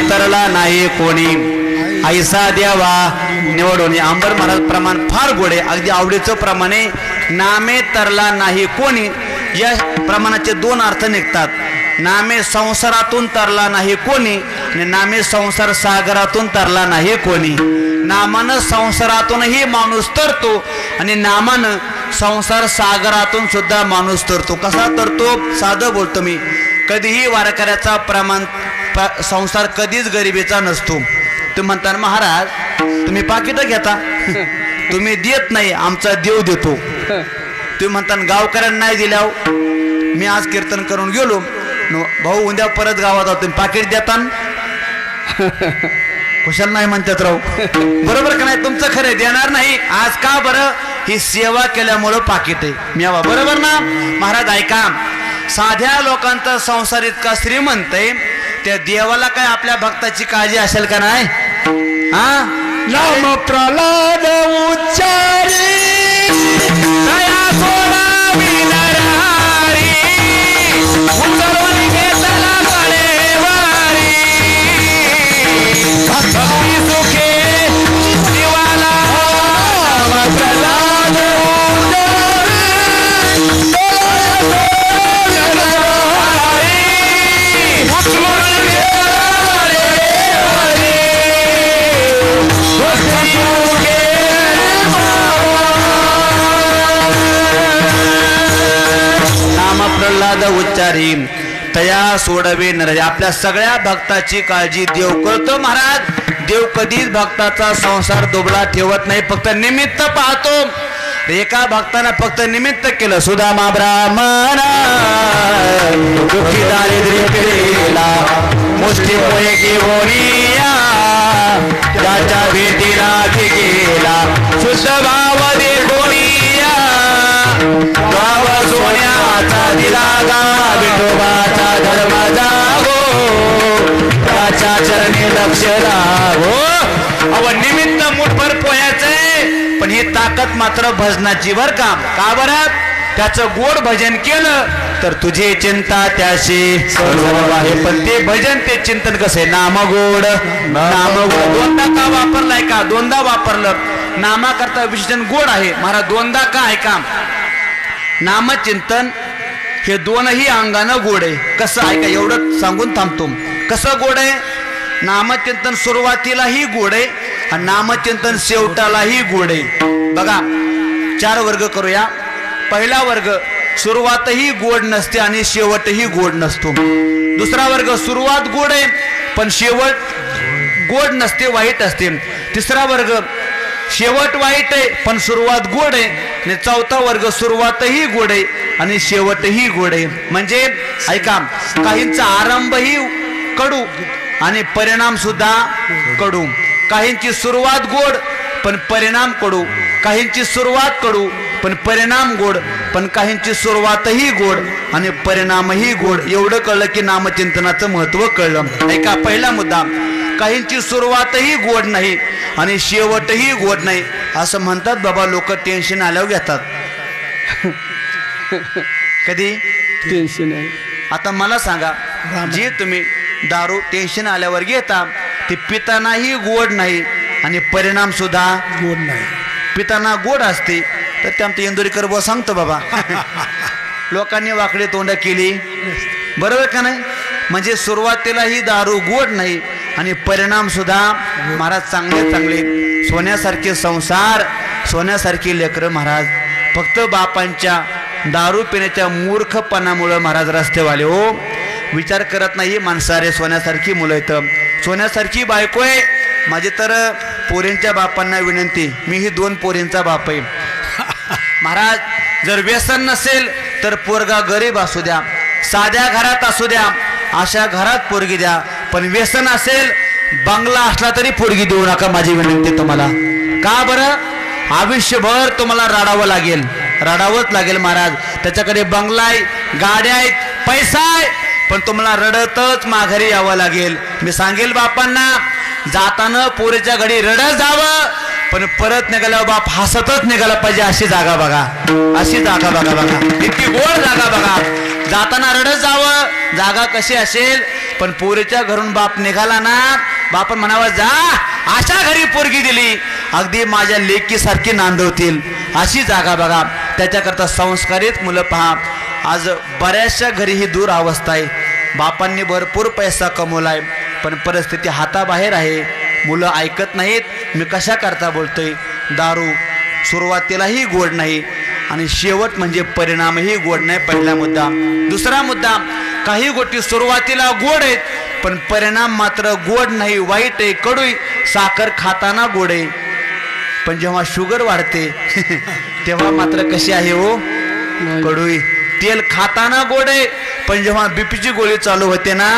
तरला नाही कोणी ऐसा द्यावा निवडून. अंबर महाराज प्रमाण फार गोडे, अगदी आवडीचं प्रमाणे. नामे तरला नाही कोणी या प्रमाणाचे 2 अर्थ निघतात. नामे संसारातून तरला नाही कोणी आणि नामे संसार सागरातून तरला नाही कोणी. नामानं संसारातूनही माणूस तरतो आणि नामानं संसार सागरातून सुद्धा माणूस तरतो. कसा तरतो? साधं बोलतो मी. कधीही वारकऱ्याचा संसार कधीच गरिबीचा नसतो. तुम्ही म्हणता महाराज तुम्ही पाकिट घेता, तुम्ही देत नाही, आमचा देव देतो. तुम्ही म्हणता गावकऱ्यांना नाही दिल्यावर मी आज कीर्तन करून गेलो भाऊ उद्या परत गावात जातो पाकिट देता कुशल नाही म्हणतात राव. बरोबर का नाही? तुमचं खरं देणार नाही. आज का बरं? ही सेवा केल्यामुळं पाकिट आहे. मी बरोबर ना महाराज? ऐका, साध्या लोकांचा संसार इतका श्रीमंत आहे, त्या देवाला काय आपल्या भक्ताची काळजी असेल का नाही? हा, नाम प्रल्हाद उच्चारी दया सोडावी नरहरी, उतरून घेतला कळेवारी, भक्ती सुखे जीवाला नाम प्रल्हाद प्रल्हाद उच्चारी तया सोडवे नर. आपल्या सगळ्या भक्ताची काळजी देव करतो महाराज. देव कधीच भक्ताचा संसार दुबळा ठेवत नाही, फक्त निमित्त पाहतो. एका भक्तानं फक्त निमित्त केलं. सुदामा ब्राह्मण दुःखी दारिद्र्य केला, मुष्टी पोहे घेऊनिया त्याच्या भेटीला गेला, शुद्ध भाव देखोनिया भाव सोन्याचा दिला गा, विठोबाचा धर्म जागो, त्याच्या चरणी लक्ष लागो. अव निमित्त मुठभर पोह्याचंय, पण ही ताकद मात्र भजनाची बर का. का बरं? त्याचं गोड भजन केलं तर तुझी चिंता त्याशी सर्व आहे. पण ते भजन ते चिंतन कसं आहे? नामगोड. नामगोड दोनदा का वापरलाय? का दोनदा वापरलं? नामाकरता विशेषण गोड आहे महाराज. दोनदा का आहे का? नामचिंतन हे दोनही अंगानं गोड आहे. कसं आहे का? एवढं सांगून थांबतो. कसं गोड आहे? नामचिंतन सुरुवातीलाही गोड आहे आणि नामचिंतन शेवटालाही गोड आहे. बघा 4 वर्ग करूया. पहिला वर्ग सुरुवातही गोड नसते आणि शेवटही गोड नसतो. दुसरा वर्ग सुरुवात गोड आहे पण शेवट गोड नसते, वाईट असते. तिसरा वर्ग शेवट वाईट आहे पण सुरुवात गोड आहे. आणि चौथा वर्ग सुरुवातही गोड आहे आणि शेवटही गोड आहे. म्हणजे ऐका, काहींचा आरंभही कडू आणि परिणाम सुद्धा कडू. काहींची सुरुवात गोड पण परिणाम कडू, काहींची सुरुवात कडू पण परिणाम गोड, पण काहींची सुरुवातही गोड आणि परिणामही गोड. एवढं कळलं की नामचिंतनाचं महत्व कळलं. ऐका, पहिला मुद्दा, काहींची सुरुवातही गोड नाही आणि शेवटही गोड नाही. असं म्हणतात बाबा लोक, टेन्शन आल्यावर घेतात. कधी टेन्शन आहे. आता मला सांगा, जी तुम्ही दारू टेन्शन आल्यावर घेता ती पितानाही गोड नाही आणि परिणाम सुद्धा गोड नाही. पिताना गोड असते तर ते आमचं इंदोरीकर बुवा सांगतो बाबा लोकांनी वाकडे तोंड केली, बरोबर का नाही? म्हणजे सुरुवातीला ही दारू गोड नाही आणि परिणाम सुद्धा महाराज चांगले चांगले. सोन्यासारखे संसार, सोन्यासारखी लेकरं महाराज फक्त बापांच्या दारू पिण्याच्या मूर्खपणामुळं महाराज रस्तेवाले हो. विचार करत नाही माणसारे. सोन्यासारखी मुलं येतं, सोन्यासारखी बायको आहे माझी. तर पोरींच्या बापांना विनंती, मी ही 2 पोरींचा बाप आहे महाराज. जर व्यसन नसेल तर पोरगा गरीब असू द्या, साध्या घरात असू द्या, अशा घरात पोरगी द्या. पण व्यसन असेल, बंगला असला तरी पोरगी देऊ नका, माझी विनंती तुम्हाला. का बरं? आयुष्यभर तुम्हाला रडावं लागेल, रडावंच लागेल महाराज. त्याच्याकडे बंगला आहे, गाड्या आहेत, पैसा आहे, पण तुम्हाला रडतच माघारी यावं लागेल. मी सांगेल बापांना, जाताना पोरीच्या घडी रडत जावं, पण परत निघाल्यावर बाप हसतच निघाला पाहिजे. अशी जागा बघा, अशी जागा बघा, बघा इतकी गोड जागा बघा. जाताना रडत जावं, जागा कशी असेल, पण पोरीच्या घरून बाप निघाला ना, बापन म्हणावं जा, अशा घरी पोरगी दिली अगदी माझ्या लेकीसारखी नांदवतील, अशी जागा बघा. त्याच्याकरता संस्कारित मुलं पहा. आज बऱ्याचशा घरी ही दूर अवस्था आहे. बापांनी भरपूर पैसा कमवलाय पण परिस्थिती हाताबाहेर आहे, मुलं ऐकत नाहीत. मी कशा करता बोलतोय. दारू सुरुवातीलाही गोड नाही आणि शेवट म्हणजे परिणामही गोड नाही. पहिला मुद्दा. दुसरा मुद्दा, काही गोष्टी सुरुवातीला गोड आहेत पण परिणाम मात्र गोड नाही, वाईट आहे, कडू आहे. साखर खाताना गोड आहे पण जेव्हा शुगर वाढते तेव्हा मात्र कशी आहे हो, कडू आहे. तेल खाताना गोड आहे पण जेव्हा बीपीची गोळी चालू होते ना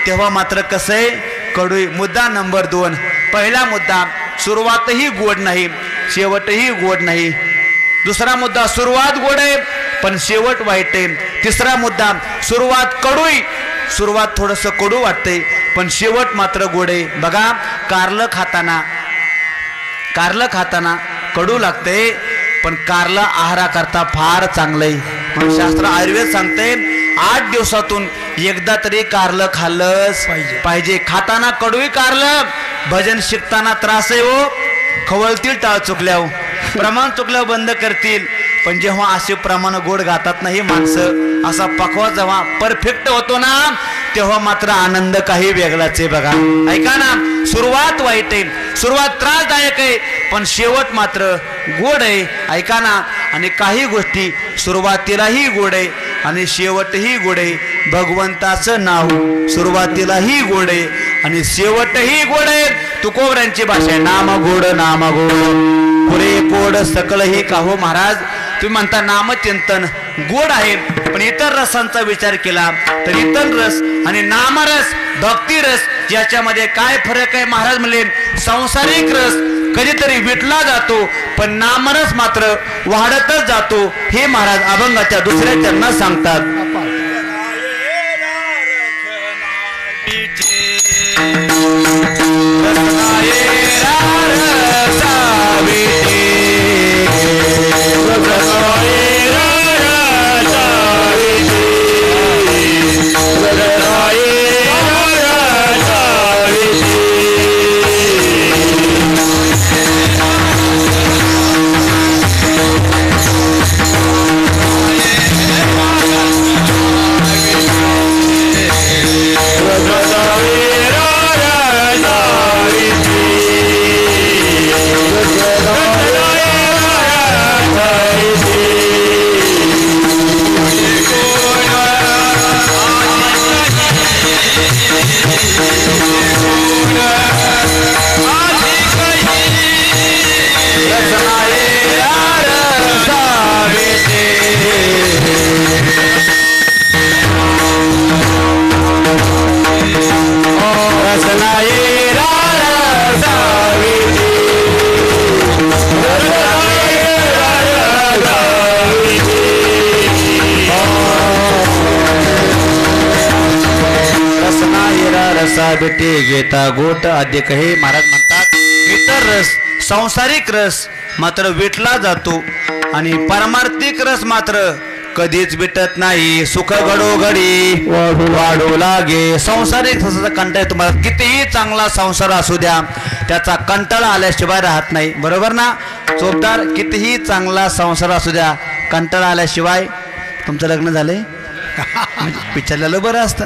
तेव्हा मात्र कसं आहे, कडू आहे. मुद्दा नंबर 2. पहिला मुद्दा, सुरुवातही गोड नाही शेवटही गोड नाही. दुसरा मुद्दा, सुरुवात गोड आहे पण शेवट वाईट आहे. तिसरा मुद्दा, सुरुवात कडू आहे, सुरुवात थोडंसं कडू वाटते पण शेवट मात्र गोड आहे. बघा, कारलं खाताना कडू लागते पण कारलं आहाराकरता फार चांगलं आहे. म्हणून शास्त्र आयुर्वेद सांगते 8 दिवसातून एकदा तरी कारलं खाल्लंच पाहिजे. खाताना कडूही कारलं, भजन शिकताना त्रास आहे हो, खवळतील टाळ चुकल्यावर, प्रमाण चुकल्यावर बंद करतील. पण जेव्हा असे प्रमाण गोड गातात नाही माणसं, असा पकवा जेव्हा परफेक्ट होतो ना तेव्हा मात्र आनंद काही वेगळाच आहे. बघा, ऐका ना, सुरुवात वाईट आहे, सुरुवात त्रासदायक आहे पण शेवट मात्र गोड आहे. ऐका ना, आणि काही गोष्टी सुरुवातीलाही गोड आहे आणि शेवटही गोड आहे. भगवंताचं नाव सुरुवातीलाही गोड आहे आणि शेवटही गोड आहे. तुकोबऱ्यांची भाषा आहे, नाम गोड नाम गोड पुरे गोड सकलही काहो. महाराज तुम्ही म्हणता नामचिंतन गोड आहे पण इतर रसांचा विचार केला तर इतर रस आणि नामरस भक्तिरस याच्यामध्ये काय फरक आहे. महाराज म्हणले सांसारिक रस कधीतरी विटला जातो पण नामरस मात्र वाढतच जातो. हे महाराज अभंगाच्या दुसऱ्या चरणात सांगतात. बेटे घेता गोट अधिक. हे महाराज म्हणतात इतर रस सांसारिक रस मात्र विटला जातो आणि पारमार्थिक रस मात्र कधीच विटत नाही. सुख घडोघडी वाढू लागे. सांसारिक रसाचा कंटाळा, तुम्हाला कितीही चांगला संसार असू द्या त्याचा कंटाळा आल्याशिवाय राहत नाही. बरोबर ना चोपदार? कितीही चांगला संसार असू द्या कंटाळा आल्याशिवाय. तुमचं लग्न झालंय विचारलेलं बरं असतं.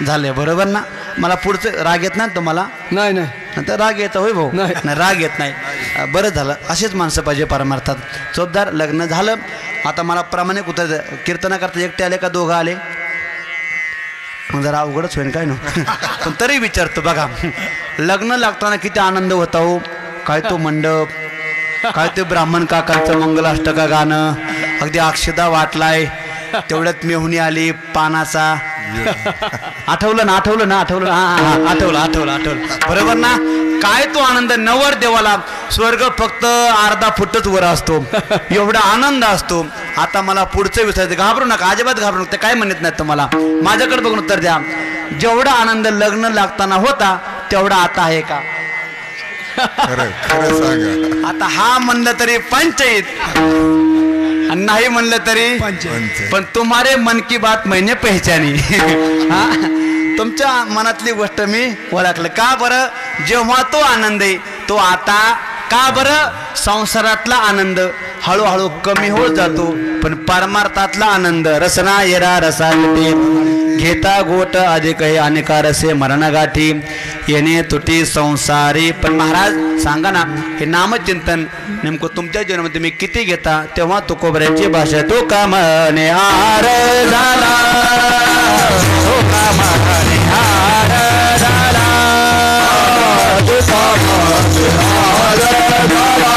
झालंय बरोबर ना? मला पुढचं राग येत नाही तुम्हाला? नाही नाही, नंतर राग येतं होय भाऊ? नाही राग येत नाही. बरं झालं, असेच माणसं पाहिजे परमार्थात. चोपदार लग्न झालं, आता मला प्रामाणिक उत्तर द्या. कीर्तना करता एकटे आले का दोघं आले? मग जरा अवघडच होईल काय ना पण तरी विचारतो. बघा लग्न लागताना किती आनंद होता हो. काय तो मंडप, काय ते ब्राह्मण काकांचं मंगलाष्टका गाणं, अगदी अक्षदा वाटलाय, तेवढ्यात मेहुणी आली पानाचा. आठवलं ना? आठवलं बरोबर ना? काय तो आनंद. नवर देवाला स्वर्ग फक्त अर्धा फुटच वर असतो, एवढा आनंद असतो. आता मला पुढचं विचारायचं, घाबरू नका, अजिबात घाबरू नका. ते काय म्हणत नाही तुम्हाला, माझ्याकडे बघून उत्तर द्या. जेवढा आनंद लग्न लागताना होता तेवढा आता आहे का? आता हा म्हणलं तरी पंचायत, नाही म्हणलं तरी पण तुम्हारे मन की बात मैंने पहचानी. हा, तुमच्या मनातली गोष्ट मी ओळखलं. का बरं? जेव्हा तो आनंद आहे तो आता. का बरं? संसारातला आनंद हळूहळू कमी होत जातो, पण परमार्थातला आनंद रसना येरा रसा घेता गोट अधिक हे अनेका रसे मरण गाठी येणे तुटी संसारी. पण महाराज सांगा ना, हे नामचिंतन नेमकं तुमच्या जीवनामध्ये मी किती घेता? तेव्हा तुकोबऱ्याची भाषा तो का म्हणे हार झाला, तो का म्हणे हार झाला, तो का म्हणे हार झाला,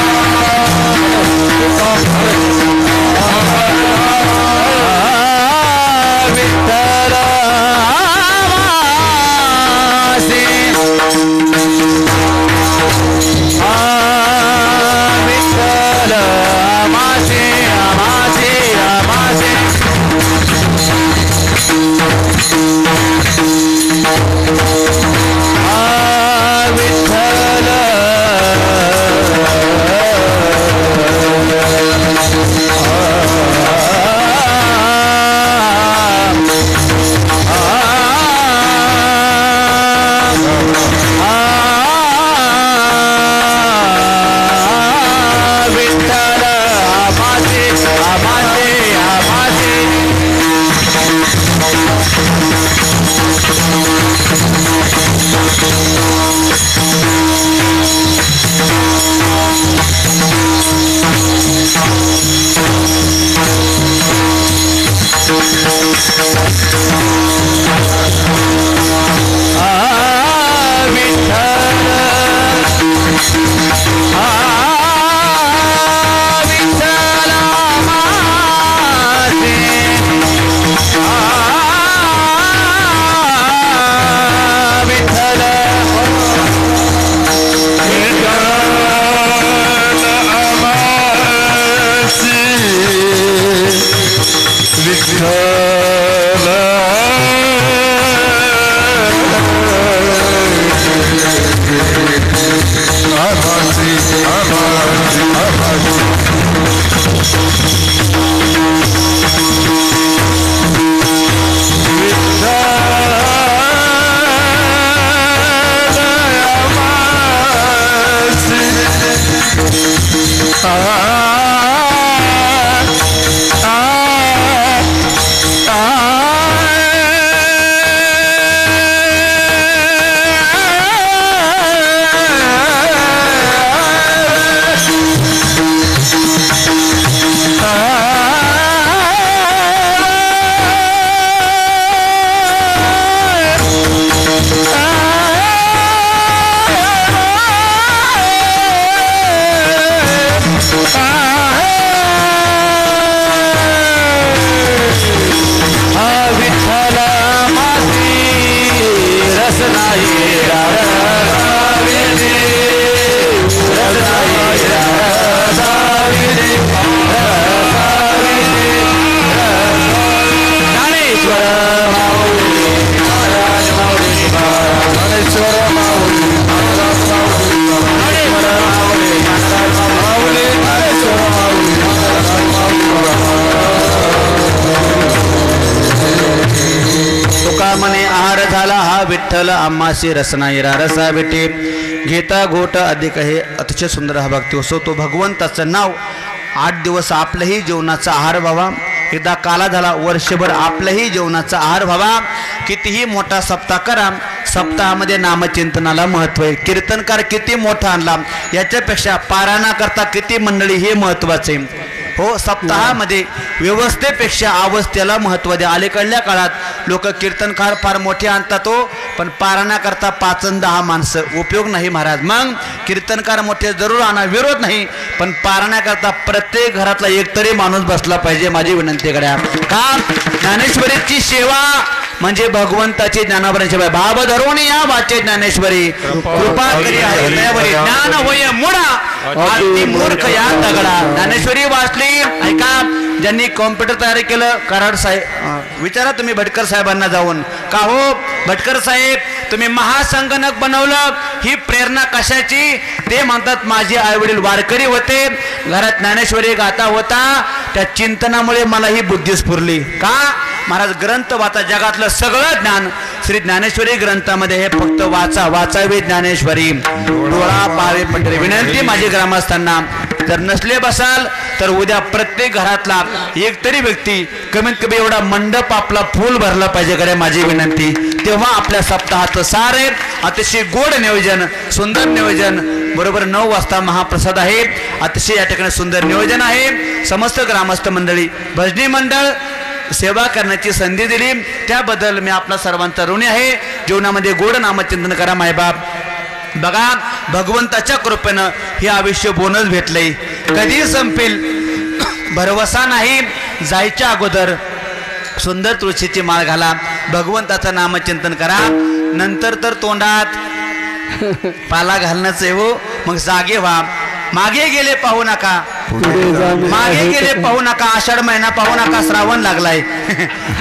विठ्ठल विठ्ठल आम्हाशी रसना येरा रसा भेटे घेता घोट अधिक हे अतिशय सुंदर हा भक्ती असो. तो भगवंताचं नाव 8 दिवस आपल्याही जेवणाचा आहार व्हावा. एकदा काला झाला वर्षभर आपल्याही जेवणाचा आहार व्हावा. कितीही मोठा सप्ताह करा, सप्ताहामध्ये नामचिंतनाला महत्त्व आहे. कीर्तनकार किती मोठा आणला याच्यापेक्षा पारायणा करता किती मंडळी हे महत्त्वाचे हो. सप्ताहामध्ये व्यवस्थेपेक्षा अवस्थेला महत्त्व द्या. अलीकडल्या काळात लोक कीर्तनकार फार मोठे आणतात हो, पण पारायणा करता 5 आणि 10 माणसं उपयोग नाही महाराज. मग कीर्तनकार मोठे जरूर आणा, विरोध नाही, पण पारायणा करता प्रत्येक घरातला एकतरी माणूस बसला पाहिजे. माझी विनंती करा. का ज्ञानेश्वरीची सेवा म्हणजे भगवंताची ज्ञानावरी सेवा. भाव धरून या वाचे ज्ञानेश्वरी कृपा करी आहे ज्ञान होय मुडा अति मूर्ख या दगडा. ज्ञानेश्वरी वाचली ऐका. ज्यांनी कॉम्प्युटर तयार केलं कराड साहेब, विचारा तुम्ही भटकर साहेबांना जाऊन, का हो भटकर साहेब तुम्ही महासंगणक बनवलं, ही प्रेरणा कशाची? ते म्हणतात माझे आईवडील वारकरी होते, घरात ज्ञानेश्वरी गाता होता, त्या चिंतनामुळे मला ही बुद्धी स्फुरली. का महाराज ग्रंथ वाचा, जगातलं सगळं ज्ञान श्री ज्ञानेश्वरी ग्रंथामध्ये हे फक्त वाचा, वाचावे ज्ञानेश्वरी, डोळा पावे पंढरी. विनंती माझी ग्रामस्थांना जर नसले बसाल तर उद्या प्रत्येक घरातला एक तरी व्यक्ती कमीत कमी एवढा मंडप आपला फुल भरला पाहिजे कडे माझी विनंती. तेव्हा आपल्या सप्ताहाचं सार आहे. अतिशय गोड नियोजन, सुंदर नियोजन. बरोबर 9 वाजता महाप्रसाद आहे. अतिशय या ठिकाणी सुंदर नियोजन आहे. समस्त ग्रामस्थ मंडळी, भजनी मंडळ सेवा करण्याची संधी दिली त्याबद्दल मी आपला सर्वांचा ऋणी आहे. जीवनामध्ये गोड नामचिंतन करा मायबाप. बघा भगवंताच्या कृपेनं हे आयुष्य बोनस भेटलंय. कधी संपेल भरवसा नाही. जायच्या अगोदर सुंदर तुळशीची माळ घाला, भगवंताचं नामचिंतन करा. नंतर तर तोंडात पाला घालणंच आहे हो. मग जागे व्हा. मागे गेले पाहू नका, मागे गेले पाहू नका. आषाढ महिना पाहू नका, श्रावण लागलाय.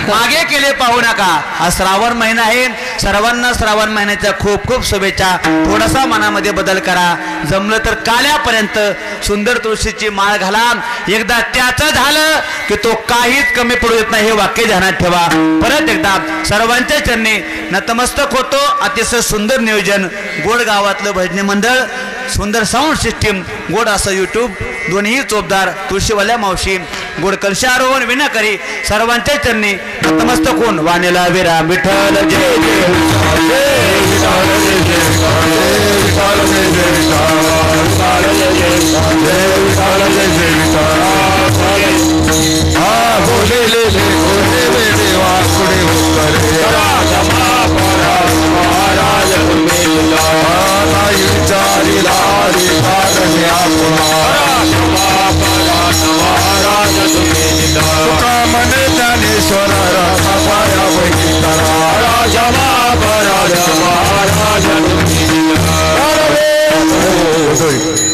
मागे गेले पाहू नका, हा श्रावण महिना आहे. सर्वांना श्रावण महिन्याच्या खूप खूप शुभेच्छा. थोडासा मनामध्ये बदल करा. जमलं तर काल्यापर्यंत सुंदर तुळशीची माळ घाला. एकदा त्याचं झालं की तो काहीच कमी पडू देत नाही, हे वाक्य ध्यानात ठेवा. परत एकदा सर्वांच्या चरणी नतमस्तक होतो. अतिशय सुंदर नियोजन, गोड गावातलं भजनी मंडळ, सुंदर साऊंड सिस्टीम, गोड असं यूट्यूब, दोन्ही चोपदार. तुळशीवाल्या मावशी गोड कलशारोहण विनाकरी सर्वांच्या चरणी नतमस्तक होऊन वाणीला विराम. विठ्ठल जय महाराज